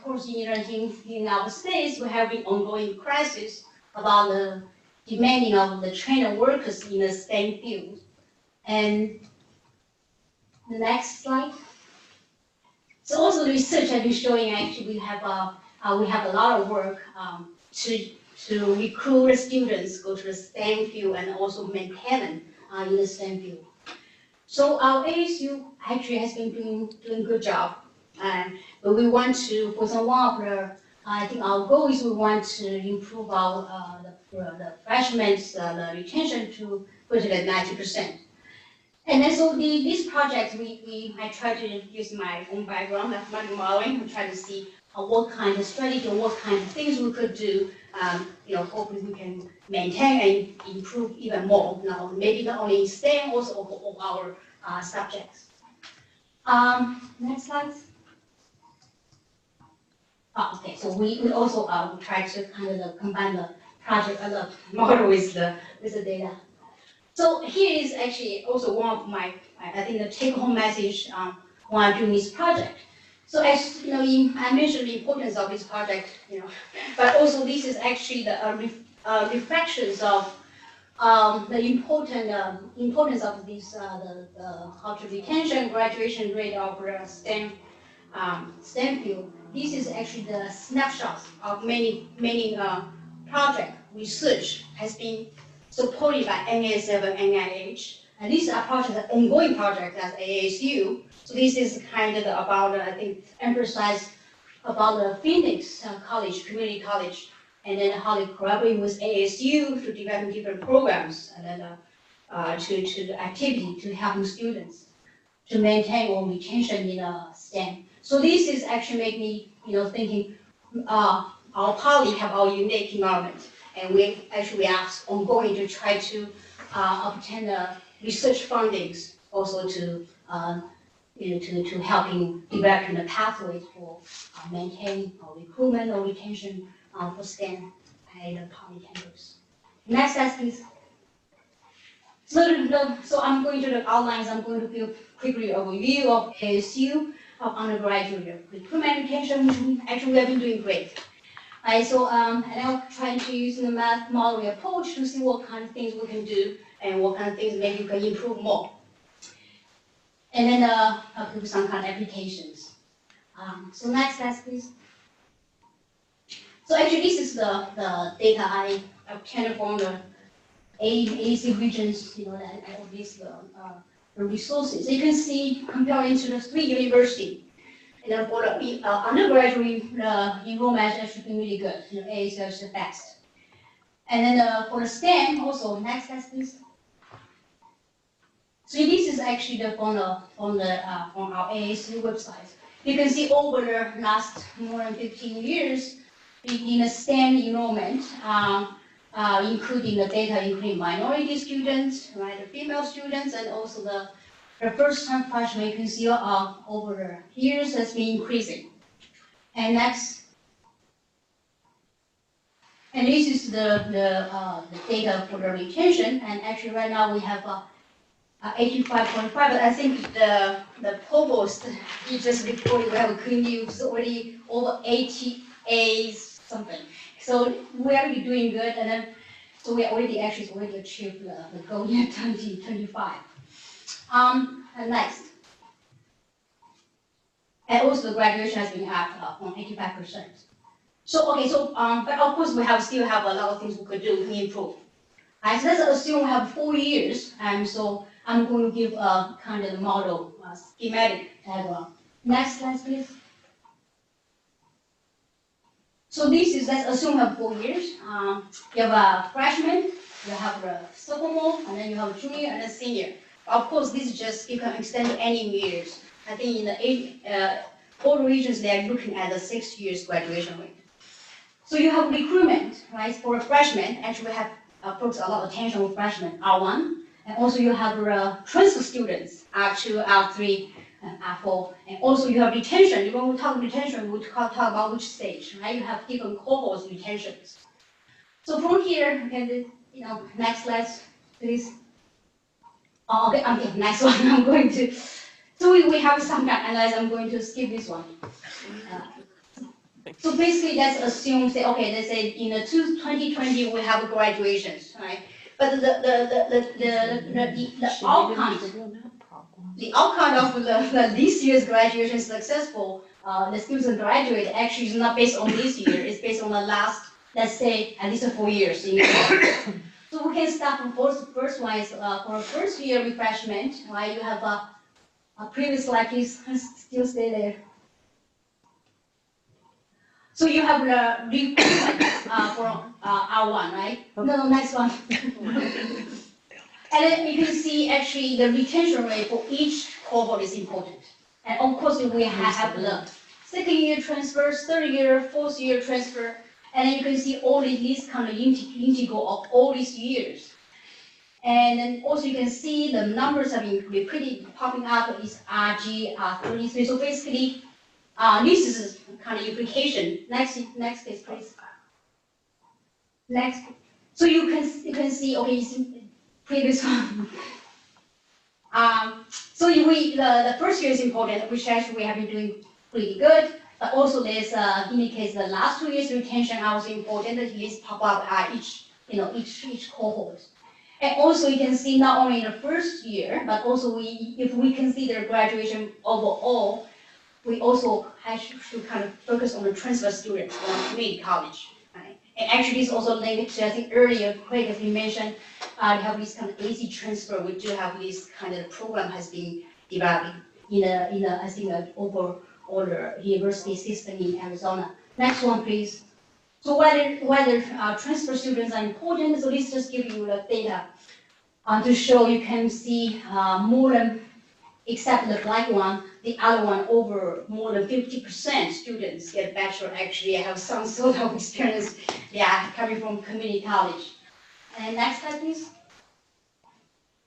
course, in our states, we have been ongoing crisis about the demanding of the trained workers in the STEM field. And the next slide. So also the research has been showing actually we have a lot of work to recruit students go to the STEM field and also maintain them in the STEM field. So our ASU actually has been doing a good job. But we want to, for example, I think our goal is we want to improve our the freshmen the retention to put it at 90%. And then so this project I try to use my own background mathematical modeling to try to see what kind of strategy or what kind of things we could do. Hopefully we can maintain and improve even more. Now maybe not only in STEM, also of our subjects. Next slide. Okay, so we also try to kind of combine the project and the model with the data. So here is actually also one of my, I think, the take-home message when I'm doing this project. So as you know, I mentioned the importance of this project, but also this is actually the reflections of the importance of this the retention graduation rate of STEM field. This is actually the snapshots of many project research has been supported by NASF and NIH. And these are projects, ongoing projects at ASU. So this is kind of about, I think, emphasize about the Phoenix College, community college, and then how they collaborate with ASU to develop different programs, and then to the activity to helping students to maintain or retention in STEM. So this is actually make me, thinking our poly have our unique environment, and we actually are ongoing to try to obtain research fundings also to to helping developing the pathways for maintaining or recruitment or retention for STEM at the poly campus. Next slide, please. So I'm going to the outlines. I'm going to give quickly a review of ASU of undergraduate recruitment retention, which we have been doing great. So and I'll try to use the math modeling approach to see what kind of things we can do and what kind of things maybe we can improve more. And then I'll do some kind of applications. So next slide, please. So actually, this is the data I obtained from the AAC regions, all these the resources. You can see comparing to the 3 universities. And then for the undergraduate enrollment has actually been really good. AAC is the best. And then for the STEM also, next slide, please. So this is actually from our AAC website. You can see over the last more than 15 years, in the STEM enrollment, including the data, including minority students, right, the female students, and also the first-time freshmen. You can see over the years has been increasing. And next, and this is the data for the retention. And actually, right now we have 85.5, but I think the provost, he just reported we have a clean use already over 88 something. So we are really doing good, and then so we already achieved the goal in 2025. And next, and also the graduation has been up on 85%. So okay, so but of course we still have a lot of things we could do to improve. So let's assume we have 4 years, and so I'm going to give a kind of model schematic diagram. Next slide, please. So this is, let's assume we have 4 years. You have a freshman, You have the sophomore, and then you have junior and a senior. Of course, this is just, you can extend to any years. I think in the all regions, they are looking at the 6 years graduation rate. So you have recruitment, right, for a freshman. Actually, we have focused a lot of attention on freshmen, R1. And also you have transfer students, R2, R3, and R4. And also you have retention. When we talk retention, we talk about which stage, right? You have different cohorts retentions. So from here, you can, next slide, please. Oh, okay, next one. I'm going to. So we have some kind of analysis. I'm going to skip this one. So basically, let's assume, say, okay, let's say in the 2020 we have graduations, right? But the outcome of this year's graduation successful, the students graduate actually is not based on this year. It's based on the last, let's say, at least 4 years. So we can start from first one is for first year refreshment, right? You have a previous slide, please still stay there. So you have the recruitment for R1, right? No, next one. And then you can see actually the retention rate for each cohort is important. And of course, we have the second year transfers, third year, fourth year transfer. And then you can see all these kind of integral of all these years. And then also you can see the numbers have been repeated, popping up is RG, R33. So basically, this is kind of implication. Next case, please. Next. So you can see, okay, previous one. So the first year is important, which actually we have been doing pretty good. But also there's indicates the last 2 years retention are also important. That list pop up at each cohort. And also you can see not only in the first year, but also if we consider graduation overall, we also have to kind of focus on the transfer students from community college. Right? And actually this also linked to, I think earlier, Craig has been mentioned, we have this kind of AC transfer. We do have this kind of program has been developed in I think over all the university system in Arizona. Next one, please. So whether transfer students are important, so let's just give you the data to show you can see more than, except the black one, the other one over more than 50% students get bachelor actually have some sort of experience, coming from community college. And next slide, please.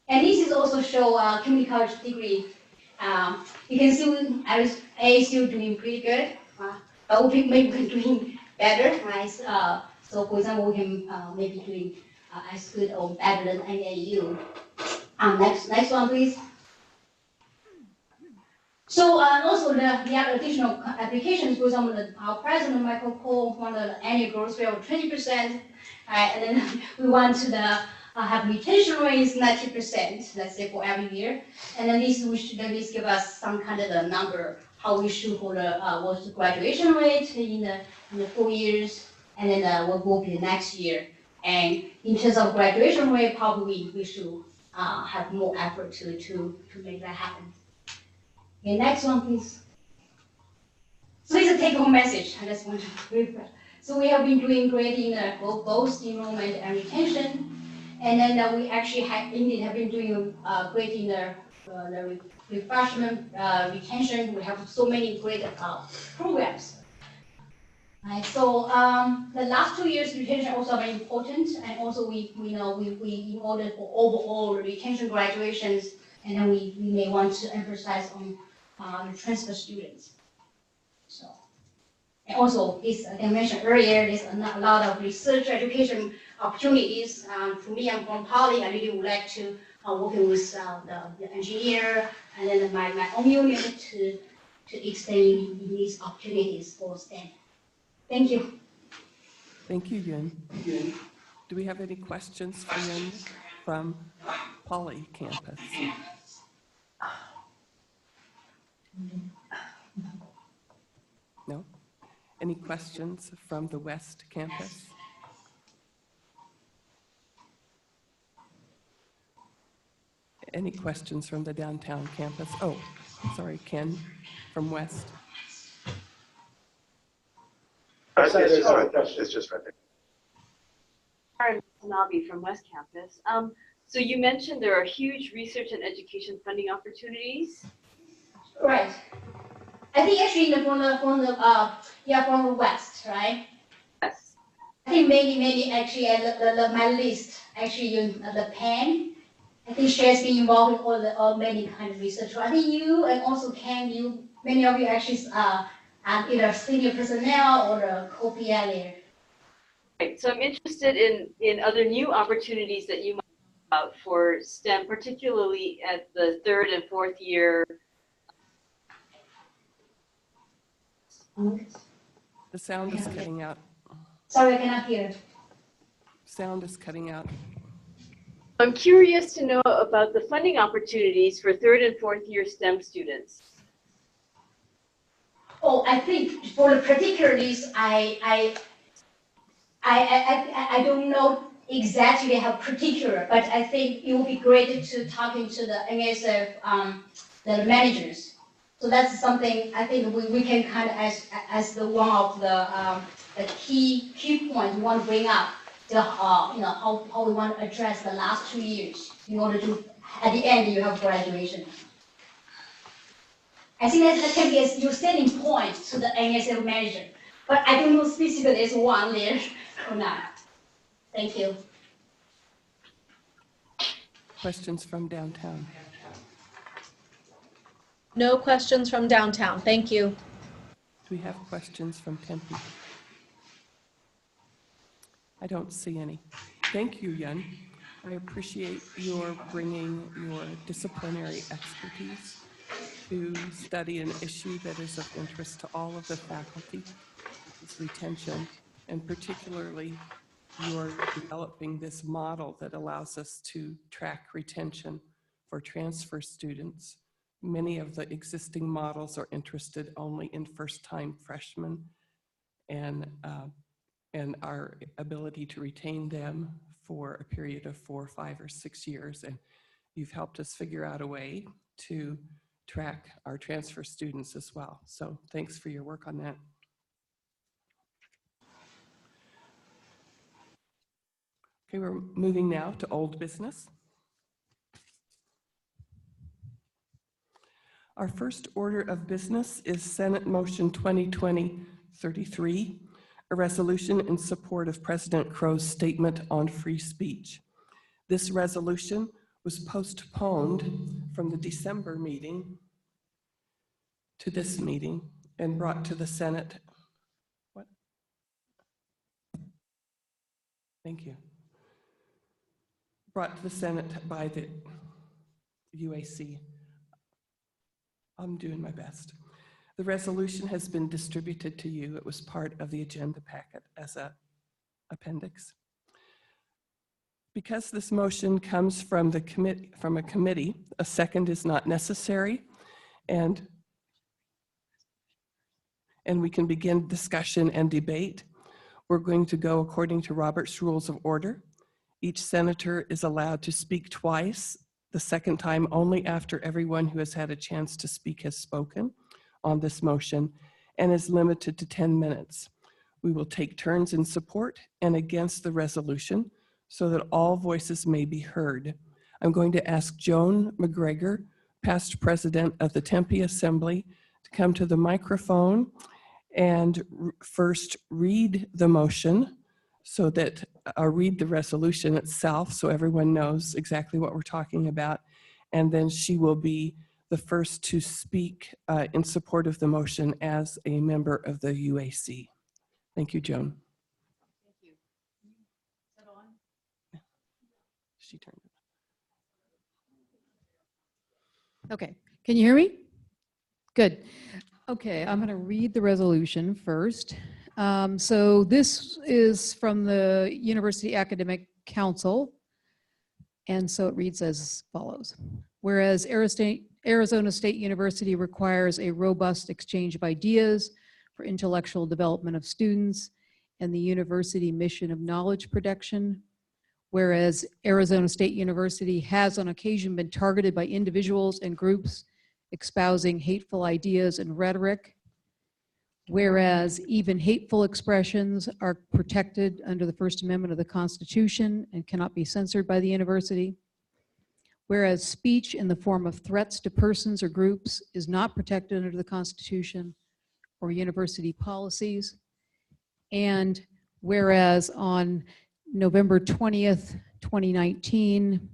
And this is also show community college degree. You can see ASU doing pretty good, but we may be doing better, right? So for example, we can maybe doing as good or better than NAU. Next one, please. So also the other additional applications, for example, our president Michael Cole wanted the annual growth rate of 20%, and then we want to have retention rates 90%, let's say for every year, and then this should at least give us some kind of a number how we should for the what's the graduation rate in the 4 years, and then what will be the next year. And in terms of graduation rate, probably we should have more effort to make that happen. Okay, next one, please. So it's a take-home message. I just want to refresh. So we have been doing great in both enrollment and retention, and then we actually have been doing great in the refreshment, retention. We have so many great programs. Right, so the last 2 years retention also very important, and also we in order for overall retention graduations, and then we may want to emphasize on the transfer students. So, and also this I mentioned earlier, there's a lot of research education opportunities. For me, I'm from Poly. I really would like to working with the engineer and then my own unit to extend these opportunities for STEM. Thank you. Thank you, Yun. Do we have any questions for Yun from Poly campus? No? Any questions from the West campus? Any questions from the downtown campus? Oh, sorry, Ken from West. It's just right there. Karen Tanabe from West Campus. So you mentioned there are huge research and education funding opportunities. Right. I think actually from the west, right? Yes. I think many actually my list actually the PEN. I think she has been involved in all many kind of research. I think you and also Ken, many of you actually are either senior personnel or a co-PI there. Right. So I'm interested in other new opportunities that you might have for STEM, particularly at the 3rd and 4th year. The sound is cutting out. Sorry, I cannot hear. Sound is cutting out. I'm curious to know about the funding opportunities for 3rd and 4th year STEM students. Oh, I think for the particulars, I don't know exactly how particular, but I think it would be great to talking to the NSF the managers. So that's something I think we can kind of as the one of the key points we want to bring up. How we want to address the last 2 years in order to at the end you have graduation. I think that can be a your standing point to the NSF manager, but I don't know specifically is one there or not. Thank you. Questions from downtown? No questions from downtown. Thank you. Do we have questions from Tempe? I don't see any. Thank you, Yun. I appreciate your bringing your disciplinary expertise to study an issue that is of interest to all of the faculty, is retention, and particularly you're developing this model that allows us to track retention for transfer students. Many of the existing models are interested only in first-time freshmen and our ability to retain them for a period of 4, 5, or 6 years. And you've helped us figure out a way to track our transfer students as well. So thanks for your work on that. Okay, we're moving now to old business. Our first order of business is Senate Motion 2020-33, a resolution in support of President Crow's statement on free speech. This resolution was postponed from the December meeting to this meeting and brought to the Senate. What? Thank you. Brought to the Senate by the UAC. I'm doing my best. The resolution has been distributed to you. It was part of the agenda packet as an appendix. Because this motion comes from a committee, a second is not necessary, and we can begin discussion and debate. We're going to go according to Robert's Rules of Order. Each senator is allowed to speak twice, the second time only after everyone who has had a chance to speak has spoken on this motion, and is limited to 10 minutes. We will take turns in support and against the resolution so that all voices may be heard. I'm going to ask Joan McGregor, past president of the Tempe Assembly, to come to the microphone and first read the motion so that read the resolution itself so everyone knows exactly what we're talking about. And then she will be the first to speak in support of the motion as a member of the UAC. Thank you, Joan. Thank you. Is that on? She turned it. Okay, can you hear me? Good. Okay, I'm going to read the resolution first. So this is from the University Academic Council, and so it reads as follows. Whereas Arizona State University requires a robust exchange of ideas for intellectual development of students and the university mission of knowledge production. Whereas Arizona State University has on occasion been targeted by individuals and groups espousing hateful ideas and rhetoric. whereas even hateful expressions are protected under the First Amendment of the Constitution and cannot be censored by the university, whereas speech in the form of threats to persons or groups is not protected under the Constitution or university policies, and whereas on November 20th, 2019,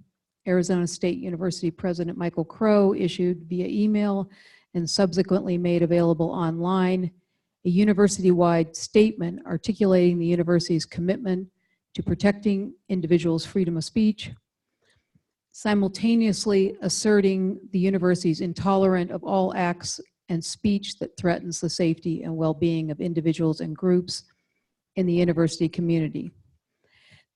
Arizona State University President Michael Crow issued via email and subsequently made available online a university-wide statement articulating the university's commitment to protecting individuals' freedom of speech, simultaneously asserting the university is intolerant of all acts and speech that threatens the safety and well-being of individuals and groups in the university community.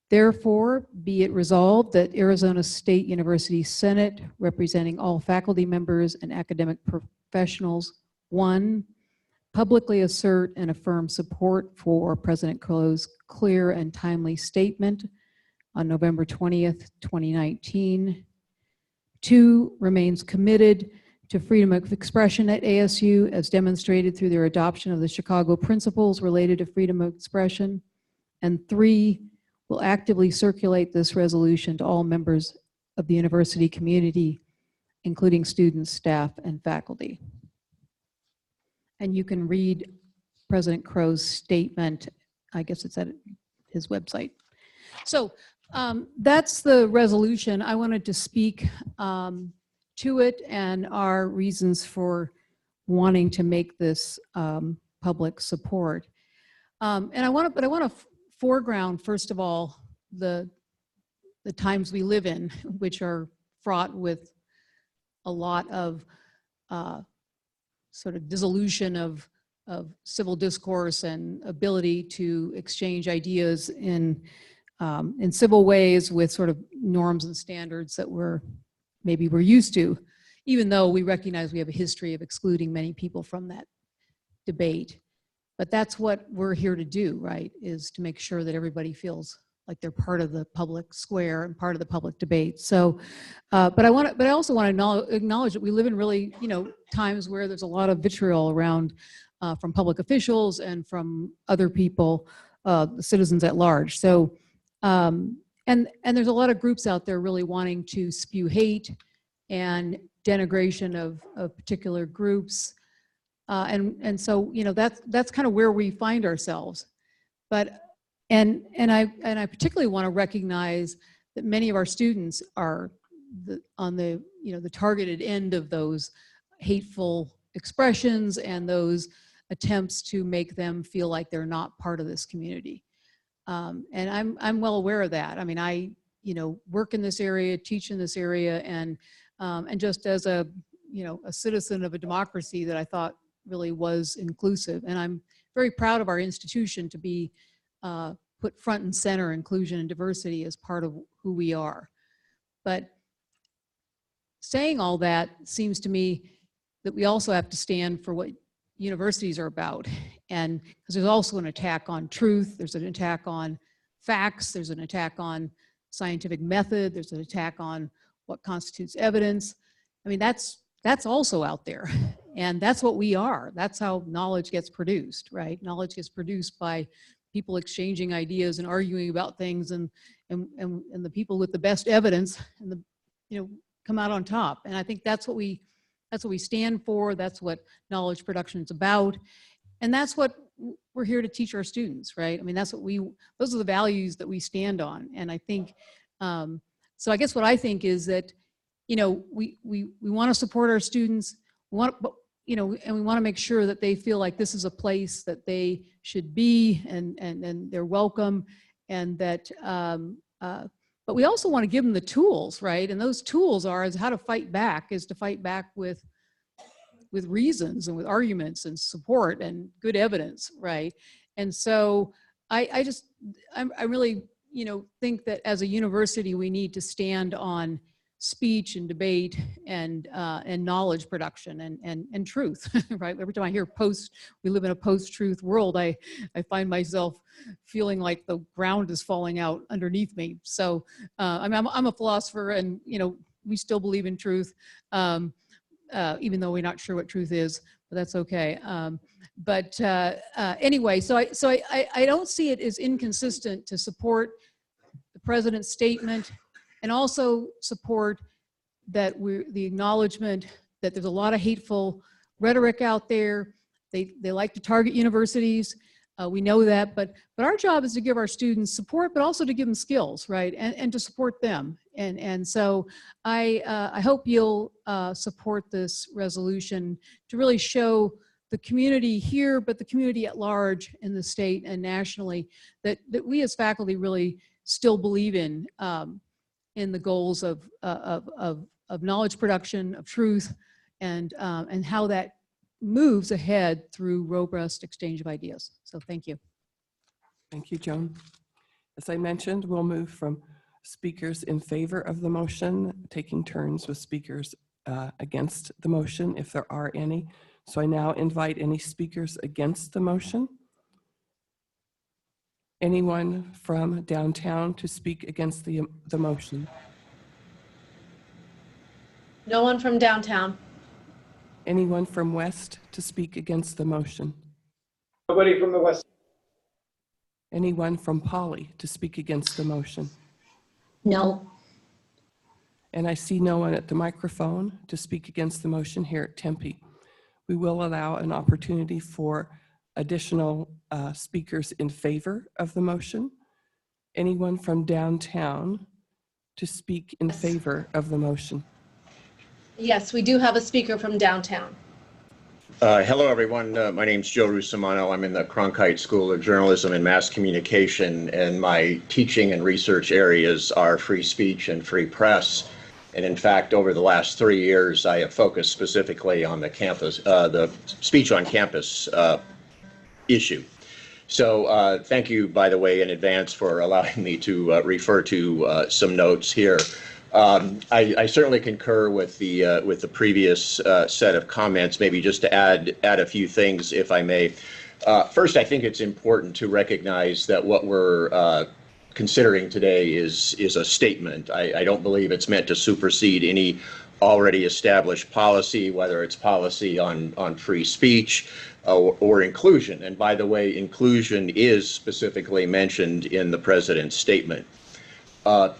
Therefore, be it resolved that Arizona State University Senate, representing all faculty members and academic professionals, 1, publicly assert and affirm support for President Crow's clear and timely statement on November 20th, 2019. 2, remains committed to freedom of expression at ASU as demonstrated through their adoption of the Chicago principles related to freedom of expression. And 3, will actively circulate this resolution to all members of the university community, including students, staff, and faculty. And you can read President Crow's statement. I guess it's at his website. So that's the resolution. I wanted to speak to it and our reasons for wanting to make this public support. And I want to foreground, first of all, the times we live in, which are fraught with a lot of sort of dissolution of civil discourse and ability to exchange ideas in civil ways with sort of norms and standards that maybe we're used to, even though we recognize we have a history of excluding many people from that debate. But that's what we're here to do, right? Is to make sure that everybody feels like they're part of the public square and part of the public debate. So, but I also want to acknowledge that we live in really, times where there's a lot of vitriol around from public officials and from other people, the citizens at large. So, and there's a lot of groups out there really wanting to spew hate and denigration of particular groups. And so, that's kind of where we find ourselves. But, and I particularly want to recognize that many of our students are on the targeted end of those hateful expressions and those attempts to make them feel like they're not part of this community. And I'm well aware of that. I mean, I work in this area, teach in this area, and just as a citizen of a democracy that I thought really was inclusive. And I'm very proud of our institution to be put front and center inclusion and diversity as part of who we are. But saying all that seems to me that we also have to stand for what universities are about. And because there's also an attack on truth, there's an attack on facts, there's an attack on scientific method, there's an attack on what constitutes evidence. I mean, that's also out there. And that's what we are. That's how knowledge gets produced, right? Knowledge gets produced by people exchanging ideas and arguing about things, and the people with the best evidence and come out on top. And I think that's what we stand for. That's what knowledge production is about. And that's what we're here to teach our students, right? I mean, those are the values that we stand on. And I think, so I guess what I think is that, we want to support our students, and we want to make sure that they feel like this is a place that they should be and they're welcome, and that, but we also want to give them the tools, right? And those tools is how to fight back, is to fight back with reasons and with arguments and support and good evidence, right? And so I really, think that as a university, we need to stand on speech and debate and knowledge production and truth, right? Every time I hear we live in a post-truth world, I find myself feeling like the ground is falling out underneath me. So I'm a philosopher, and we still believe in truth. even though we're not sure what truth is, but that's okay. Anyway, so I don't see it as inconsistent to support the president's statement and also support that the acknowledgement that there's a lot of hateful rhetoric out there. They like to target universities. We know that, but our job is to give our students support, but also to give them skills, right? And to support them. And so I hope you'll support this resolution to really show the community here, but the community at large in the state and nationally, that we as faculty really still believe in the goals of knowledge production, of truth, and how that moves ahead through robust exchange of ideas. So thank you. Thank you, Joan. As I mentioned, we'll move from speakers in favor of the motion, taking turns with speakers against the motion, if there are any. So I now invite any speakers against the motion. Anyone from downtown to speak against the motion? No one from downtown. Anyone from west to speak against the motion? Nobody from the west. Anyone from Poly to speak against the motion? No. And I see no one at the microphone to speak against the motion here at Tempe. We will allow an opportunity for additional speakers in favor of the motion. Anyone from downtown to speak in favor of the motion? Yes, we do have a speaker from downtown. Hello, everyone. My name's Joe Rusomano. I'm in the Cronkite School of Journalism and Mass Communication, and my teaching and research areas are free speech and free press. And in fact, over the last 3 years, I have focused specifically on the campus, the speech on campus issue. So thank you, by the way, in advance for allowing me to refer to some notes here. I certainly concur with the previous set of comments. Maybe just to add a few things, if I may. First, I think it's important to recognize that what we're considering today is a statement. I don't believe it's meant to supersede any already established policy, whether it's policy on free speech or inclusion. And by the way, inclusion is specifically mentioned in the president's statement.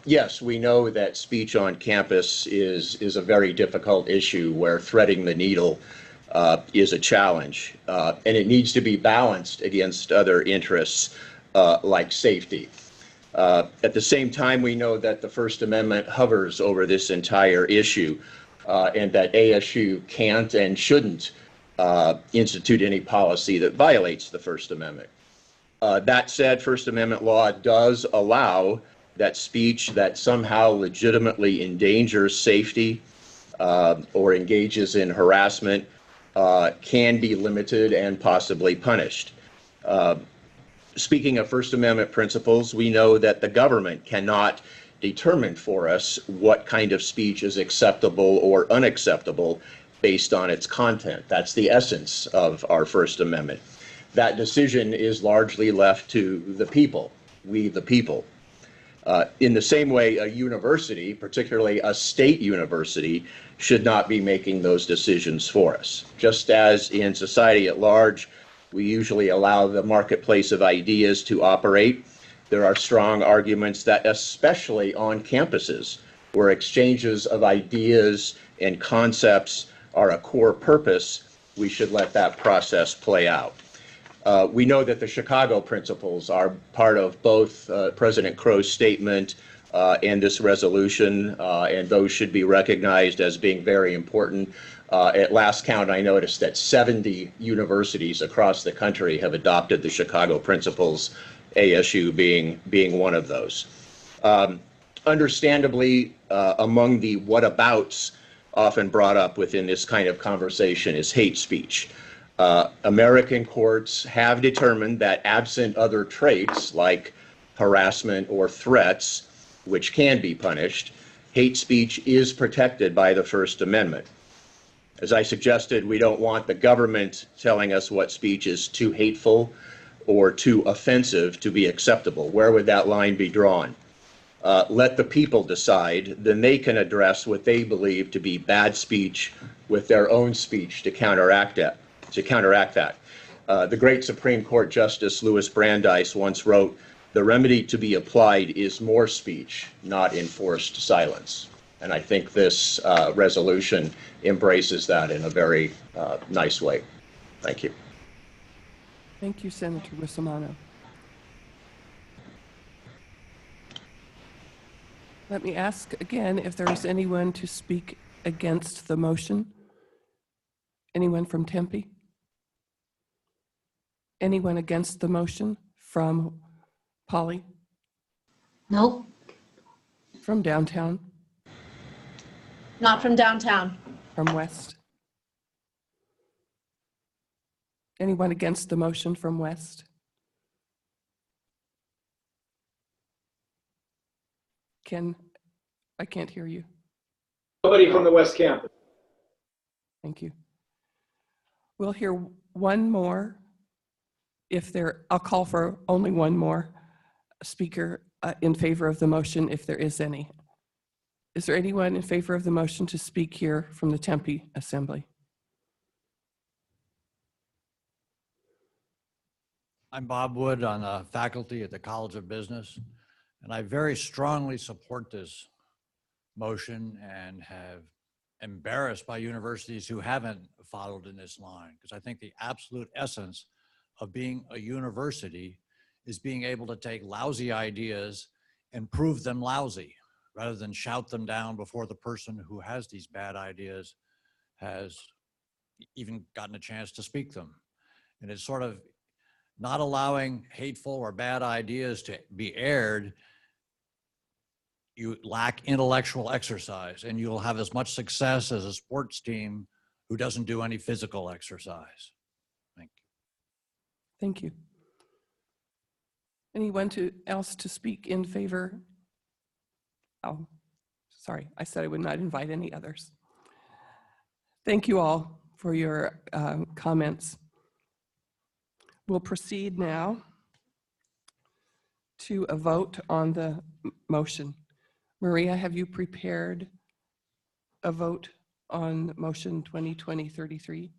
Yes, we know that speech on campus is a very difficult issue where threading the needle is a challenge, and it needs to be balanced against other interests like safety. At the same time, we know that the First Amendment hovers over this entire issue, and that ASU can't and shouldn't institute any policy that violates the First Amendment. That said, First Amendment law does allow that speech that somehow legitimately endangers safety or engages in harassment can be limited and possibly punished. Speaking of First Amendment principles, we know that the government cannot determine for us what kind of speech is acceptable or unacceptable based on its content. That's the essence of our First Amendment. That decision is largely left to the people, we the people. In the same way, a university, particularly a state university, should not be making those decisions for us. Just as in society at large, we usually allow the marketplace of ideas to operate, there are strong arguments that especially on campuses, where exchanges of ideas and concepts are a core purpose, we should let that process play out. We know that the Chicago principles are part of both President Crow's statement and this resolution, and those should be recognized as being very important. At last count, I noticed that 70 universities across the country have adopted the Chicago principles, ASU being one of those. Understandably, among the whatabouts often brought up within this kind of conversation is hate speech. American courts have determined that absent other traits like harassment or threats, which can be punished, hate speech is protected by the First Amendment. As I suggested, we don't want the government telling us what speech is too hateful or too offensive to be acceptable. Where would that line be drawn? Let the people decide, then they can address what they believe to be bad speech with their own speech to counteract that. The great Supreme Court Justice Louis Brandeis once wrote, "The remedy to be applied is more speech, not enforced silence." And I think this resolution embraces that in a very nice way. Thank you. Thank you, Senator Russomanno. Let me ask again if there is anyone to speak against the motion. Anyone from Tempe? Anyone against the motion from Polly? Nope. From downtown? Not from downtown. From West? Anyone against the motion from West? I can't hear you. Nobody from the West Campus. Thank you. We'll hear one more. I'll call for only one more speaker in favor of the motion, if there is any. Is there anyone in favor of the motion to speak here from the Tempe Assembly? I'm Bob Wood on the faculty at the College of Business, and I very strongly support this motion and have embarrassed by universities who haven't followed in this line, because I think the absolute essence of being a university is being able to take lousy ideas and prove them lousy, rather than shout them down before the person who has these bad ideas has even gotten a chance to speak them. And it's sort of not allowing hateful or bad ideas to be aired. You lack intellectual exercise, and you'll have as much success as a sports team who doesn't do any physical exercise. Thank you. Thank you. Anyone else to speak in favor? Oh, sorry, I said I would not invite any others. Thank you all for your comments. We'll proceed now to a vote on the motion. Maria, have you prepared a vote on motion 2020-33?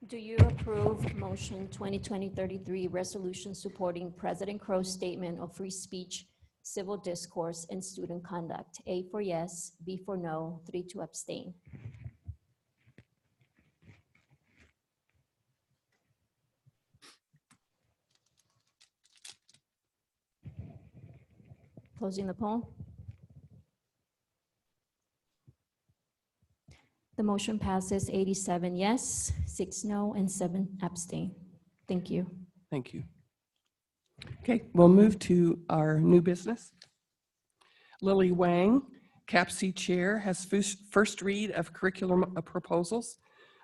Do you approve motion 2020-33 resolution supporting President Crow's statement of free speech, civil discourse, and student conduct? A for yes, B for no, 3 to abstain. Closing the poll. The motion passes 87 yes, 6 no, and 7 abstain. Thank you. Thank you. Okay, we'll move to our new business. Lily Wang, CAPC Chair, has first read of curriculum proposals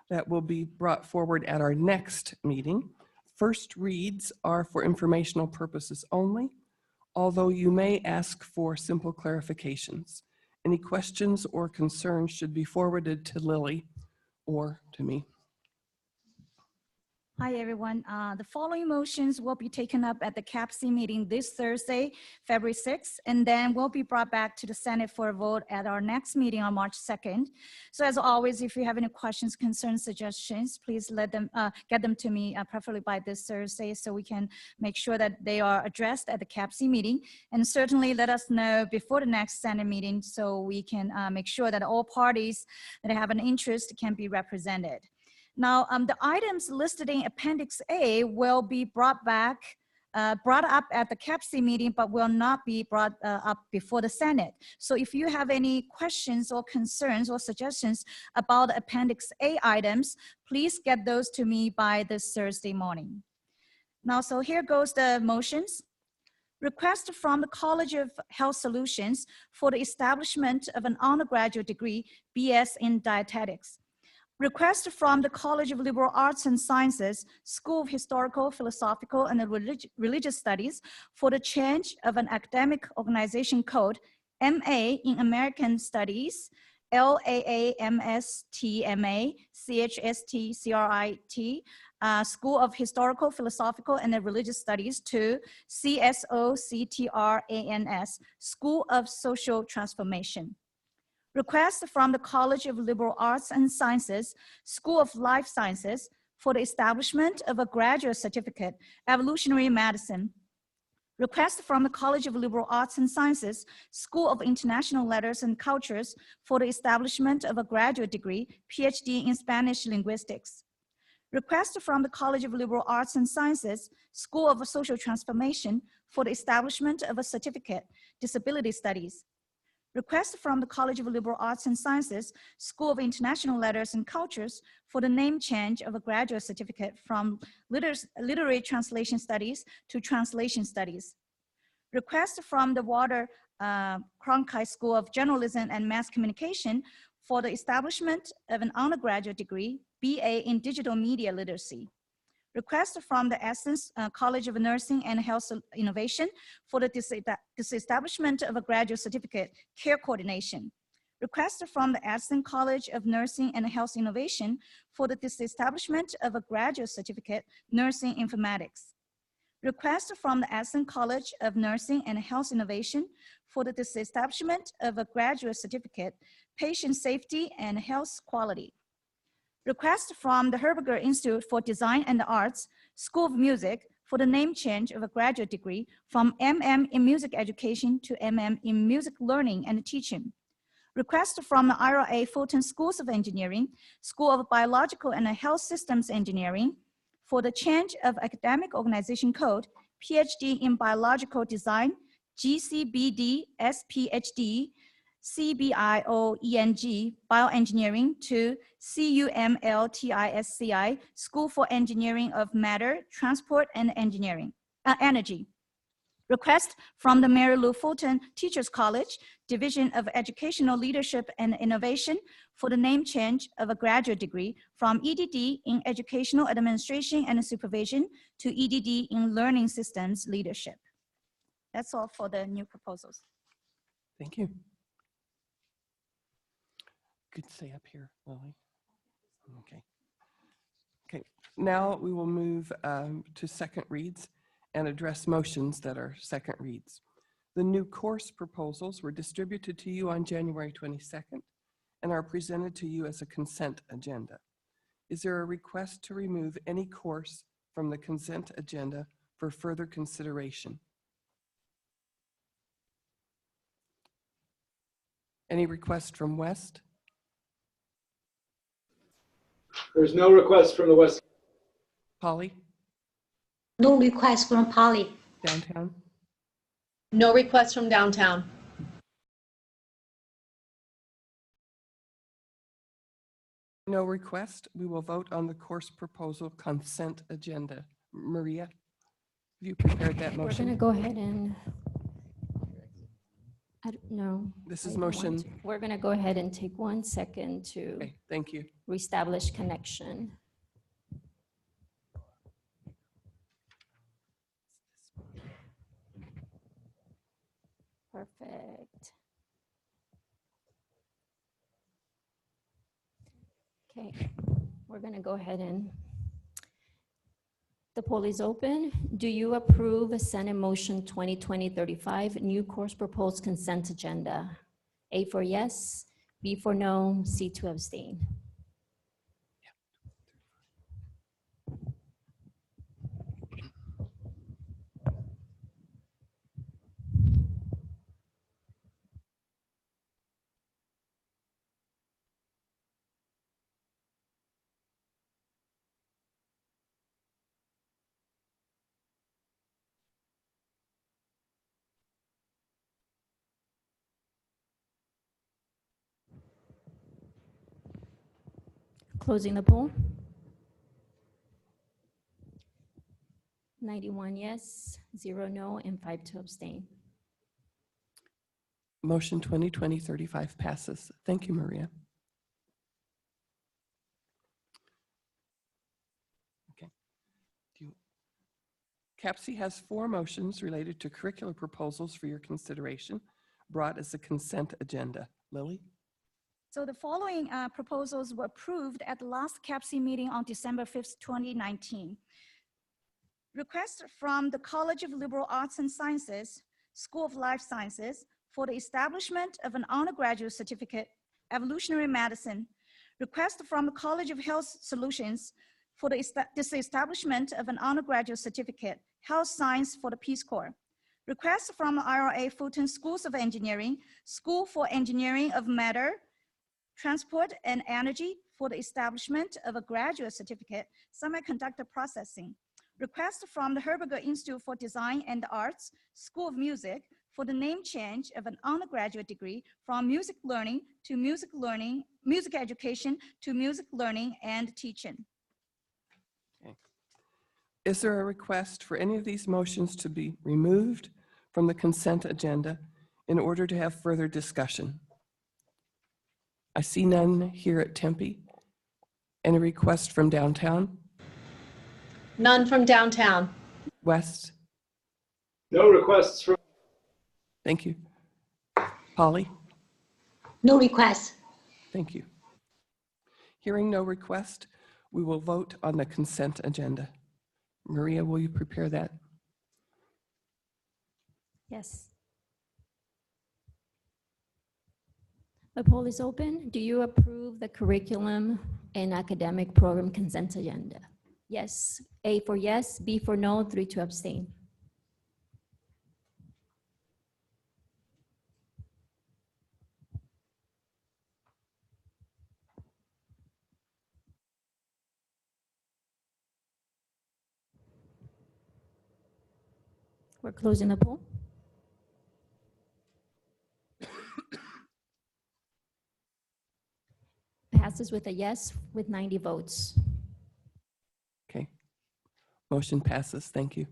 that will be brought forward at our next meeting. First reads are for informational purposes only, although you may ask for simple clarifications. Any questions or concerns should be forwarded to Lily or to me. Hi, everyone. The following motions will be taken up at the CAPC meeting this Thursday, February 6th, and then will be brought back to the Senate for a vote at our next meeting on March 2nd. So as always, if you have any questions, concerns, suggestions, please let them get them to me, preferably by this Thursday, so we can make sure that they are addressed at the CAPC meeting. And certainly let us know before the next Senate meeting so we can make sure that all parties that have an interest can be represented. Now, the items listed in Appendix A will be brought up at the CAPC meeting, but will not be brought up before the Senate. So if you have any questions or concerns or suggestions about the Appendix A items, please get those to me by this Thursday morning. Now, so here goes the motions. Request from the College of Health Solutions for the establishment of an undergraduate degree, BS in Dietetics. Request from the College of Liberal Arts and Sciences, School of Historical, Philosophical, and Religious Studies for the change of an academic organization code, MA in American Studies, LAAMSTMA, CHST, School of Historical, Philosophical, and Religious Studies to CSOCTRANS, School of Social Transformation. Request from the College of Liberal Arts and Sciences, School of Life Sciences for the establishment of a graduate certificate, Evolutionary Medicine. Request from the College of Liberal Arts and Sciences, School of International Letters and Cultures for the establishment of a graduate degree, PhD in Spanish Linguistics. Request from the College of Liberal Arts and Sciences, School of Social Transformation for the establishment of a certificate, Disability Studies. Request from the College of Liberal Arts and Sciences, School of International Letters and Cultures for the name change of a graduate certificate from Literary Translation Studies to Translation Studies. Request from the Walter Cronkite School of Journalism and Mass Communication for the establishment of an undergraduate degree, BA in Digital Media Literacy. Request from the Essence College of Nursing and Health Innovation for the disestablishment of a graduate certificate, Care Coordination. Request from the Essence College of Nursing and Health Innovation for the disestablishment of a graduate certificate, Nursing Informatics. Request from the Essence College of Nursing and Health Innovation for the disestablishment of a graduate certificate, Patient Safety and Health Quality. Request from the Herberger Institute for Design and the Arts, School of Music for the name change of a graduate degree from MM in Music Education to MM in Music Learning and Teaching. Request from the IRA Fulton Schools of Engineering, School of Biological and Health Systems Engineering for the change of academic organization code, PhD in Biological Design, GCBD, SPHD, CBIOENG, Bioengineering to CUMLTISCI, School for Engineering of Matter, Transport and Engineering, Energy. Request from the Mary Lou Fulton Teachers College, Division of Educational Leadership and Innovation for the name change of a graduate degree from EDD in Educational Administration and Supervision to EDD in Learning Systems Leadership. That's all for the new proposals. Thank you. Good to stay up here, Lily. Okay. Okay, now we will move to second reads and address motions that are second reads. The new course proposals were distributed to you on January 22nd and are presented to you as a consent agenda. Is there a request to remove any course from the consent agenda for further consideration? Any request from West? There's no request from the West. Polly? No request from Polly. Downtown? No request from downtown. No request. We will vote on the course proposal consent agenda. Maria, have you prepared that We're motion? going to go ahead and, I don't know. This I is don't want motion. to. We're going to go ahead and take 1 second to Okay, thank you. reestablish connection. Perfect. Okay, we're going to go ahead and the poll is open. Do you approve Senate Motion 2020-35, new course proposed consent agenda? A for yes, B for no, C to abstain. Closing the poll. 91 yes, 0 no, and 5 to abstain. Motion 2020-35 passes. Thank you, Maria. Okay. CAPC has 4 motions related to curricular proposals for your consideration, brought as a consent agenda. Lily? So the following proposals were approved at the last CAPC meeting on December 5th, 2019. Request from the College of Liberal Arts and Sciences, School of Life Sciences, for the establishment of an undergraduate certificate, evolutionary medicine. Request from the College of Health Solutions for the establishment of an undergraduate certificate, health science for the Peace Corps. Request from IRA Fulton Schools of Engineering, School for Engineering of Matter, Transport and Energy for the establishment of a graduate certificate, semiconductor processing. Request from the Herberger Institute for Design and Arts, School of Music, for the name change of an undergraduate degree from music learning to music learning, music education to music learning and teaching. Okay. Is there a request for any of these motions to be removed from the consent agenda in order to have further discussion? I see none here at Tempe. Any request from downtown? None from downtown. West? No requests from. Thank you. Polly? No requests. Thank you. Hearing no request, we will vote on the consent agenda. Maria, will you prepare that? Yes. The poll is open. Do you approve the curriculum and academic program consent agenda? Yes. A for yes, B for no, 3 to abstain. We're closing the poll. Passes with a yes with 90 votes. Okay. Motion passes. Thank you.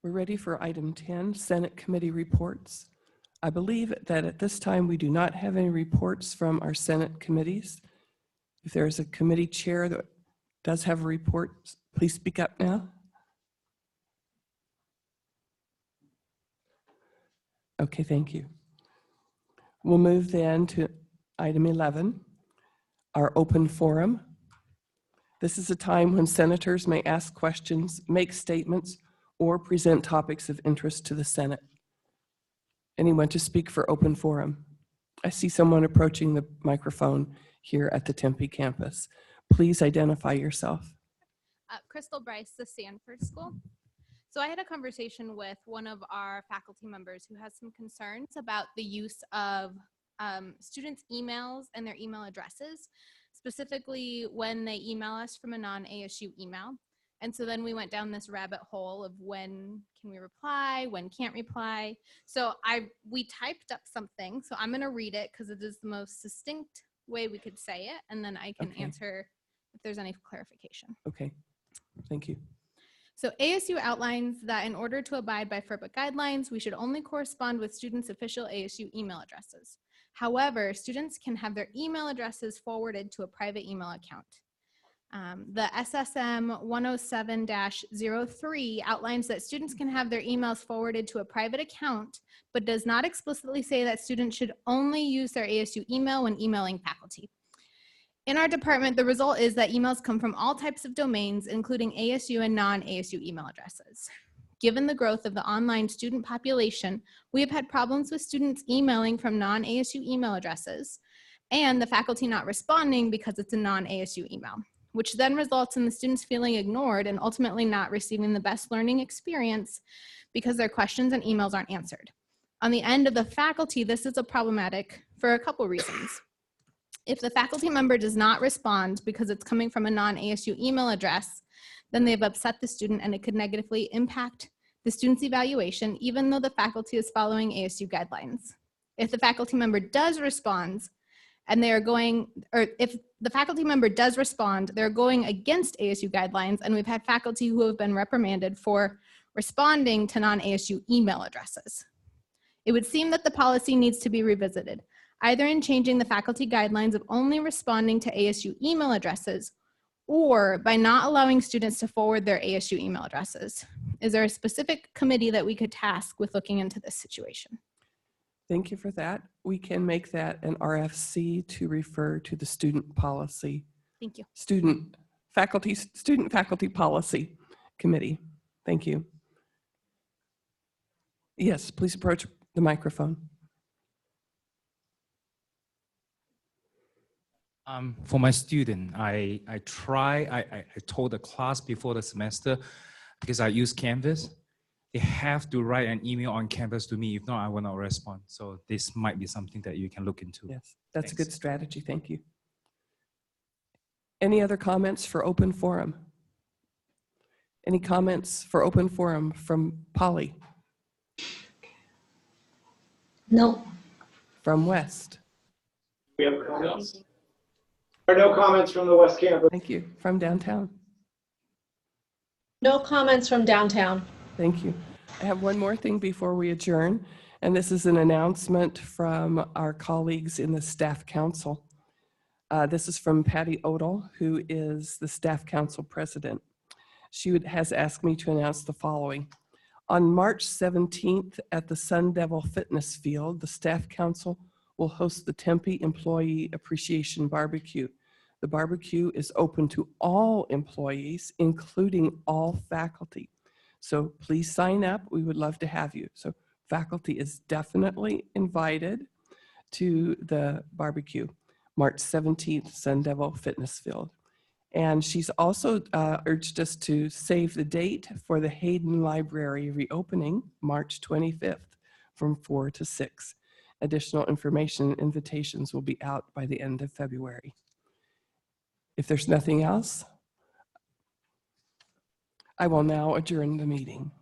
We're ready for item 10, Senate committee reports. I believe that at this time we do not have any reports from our Senate committees. If there is a committee chair that does have a report, please speak up now. Okay, thank you. We'll move then to item 11, our open forum. This is a time when senators may ask questions, make statements, or present topics of interest to the Senate. Anyone to speak for open forum? I see someone approaching the microphone here at the Tempe campus. Please identify yourself. Crystal Bryce, the Sanford School. So I had a conversation with one of our faculty members who has some concerns about the use of students' emails and their email addresses, specifically when they email us from a non-ASU email. And so then we went down this rabbit hole of when can we reply, when can't reply. So we typed up something, so I'm gonna read it because it is the most succinct way we could say it, and then I can answer if there's any clarification. Okay, thank you. So ASU outlines that in order to abide by FERPA guidelines, we should only correspond with students' official ASU email addresses. However, students can have their email addresses forwarded to a private email account. The SSM 107-03 outlines that students can have their emails forwarded to a private account, but does not explicitly say that students should only use their ASU email when emailing faculty. In our department, the result is that emails come from all types of domains, including ASU and non-ASU email addresses. Given the growth of the online student population, we have had problems with students emailing from non-ASU email addresses and the faculty not responding because it's a non-ASU email, which then results in the students feeling ignored and ultimately not receiving the best learning experience because their questions and emails aren't answered. On the end of the faculty, this is problematic for a couple reasons. If the faculty member does not respond because it's coming from a non-ASU email address, then they've upset the student and it could negatively impact the student's evaluation, even though the faculty is following ASU guidelines. If the faculty member does respond, and they are going, or if the faculty member does respond, they're going against ASU guidelines, and we've had faculty who have been reprimanded for responding to non-ASU email addresses. It would seem that the policy needs to be revisited, either in changing the faculty guidelines of only responding to ASU email addresses, or by not allowing students to forward their ASU email addresses. Is there a specific committee that we could task with looking into this situation? Thank you for that. We can make that an RFC to refer to the student policy, Thank you. student faculty policy committee. Thank you. Yes, please approach the microphone. For my student, I told the class before the semester, because I use Canvas, they have to write an email on Canvas to me. If not, I will not respond. So this might be something that you can look into. Yes, that's Thanks. a good strategy. Thank you. Any other comments for open forum? Any comments for open forum from Polly? No. From West? We have comments? There are no comments from the West Campus. Thank you. From downtown? No comments from downtown. Thank you. I have one more thing before we adjourn, and this is an announcement from our colleagues in the Staff Council. This is from Patty Odell, who is the Staff Council President. She has asked me to announce the following. On March 17th at the Sun Devil Fitness Field, the Staff Council will host the Tempe Employee Appreciation Barbecue. The barbecue is open to all employees, including all faculty. So please sign up. We would love to have you. So faculty is definitely invited to the barbecue, March 17th, Sun Devil Fitness Field. And she's also urged us to save the date for the Hayden Library reopening, March 25th from 4 to 6. Additional information and invitations will be out by the end of February. If there's nothing else, I will now adjourn the meeting.